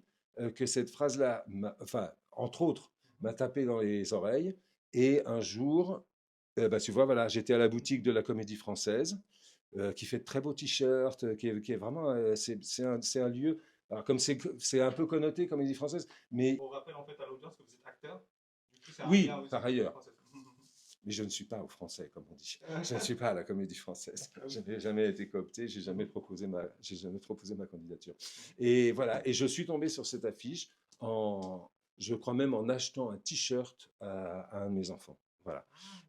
que cette phrase-là, enfin, entre autres, m'a tapé dans les oreilles. Et un jour, bah, tu vois, voilà, j'étais à la boutique de la Comédie Française qui fait de très beaux t-shirts, qui est vraiment, c'est un lieu. Alors comme c'est un peu connoté Comédie Française, mais On rappelle en fait à l'audience que vous êtes acteur. Du coup, c'est un oui, lien aussi par avec la ailleurs. française. Mais je ne suis pas au français, comme on dit. Je ne suis pas à la Comédie Française. Je n'ai jamais été coopté, j'ai jamais proposé ma candidature. Et voilà, et je suis tombé sur cette affiche je crois même en achetant un t-shirt à un de mes enfants. Voilà.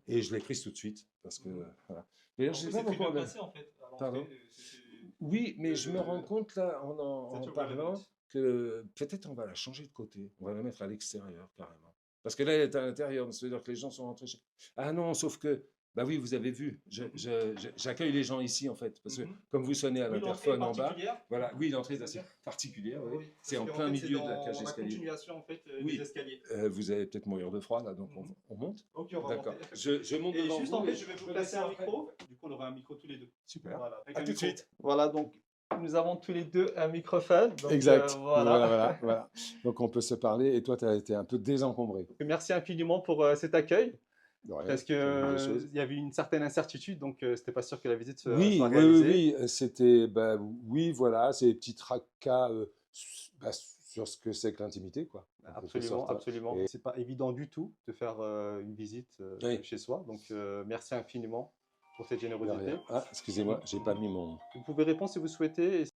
Et je l'ai prise tout de suite parce que voilà. D'ailleurs, je sais pas C'est très bien pourquoi. passé en fait. À l'entrée, Pardon. c'était- Oui, mais je me rends compte là c'est en toujours parlant relevant. que peut-être on va la changer de côté. On va la mettre à l'extérieur carrément. Parce que là, elle est à l'intérieur, c'est-à-dire que les gens sont rentrés chez. Ah non, sauf que, bah oui, vous avez vu, j'accueille les gens ici en fait, parce que comme vous sonnez à Oui, l'entrée est l'interphone en bas, particulière. voilà, oui, l'entrée est assez particulière, oui. Oui, C'est parce en qu'en plein fait, c'est milieu de la dans cage la d'escalier. continuation en fait, Oui. des escaliers. Vous allez peut-être mourir de froid là, donc on monte. Ok, on va D'accord. monter. Je monte Et devant juste vous en fait, et je vais vous peux placer laisser un après. micro. Du coup, on aura un micro tous les deux. Super. Voilà, avec À un tout de micro. suite. Voilà, donc Nous avons tous les deux un microphone. Donc, Exact. Voilà, voilà. voilà, voilà. Donc on peut se parler et toi, tu as été un peu désencombré. Merci infiniment pour cet accueil. De rien, Parce que c'est la moindre des choses. il y avait une certaine incertitude, donc c'était pas sûr que la visite soit Oui, oui, oui, réalisée. oui, c'était, bah, oui, voilà, c'est des petits tracas bah, sur ce que c'est que l'intimité, quoi, en quelque Absolument, sorte. absolument. Et C'est pas évident du tout de faire une visite oui, chez soi. Donc merci infiniment pour cette de générosité. rien. Ah, excusez-moi, j'ai pas mis mon. Vous pouvez répondre si vous souhaitez.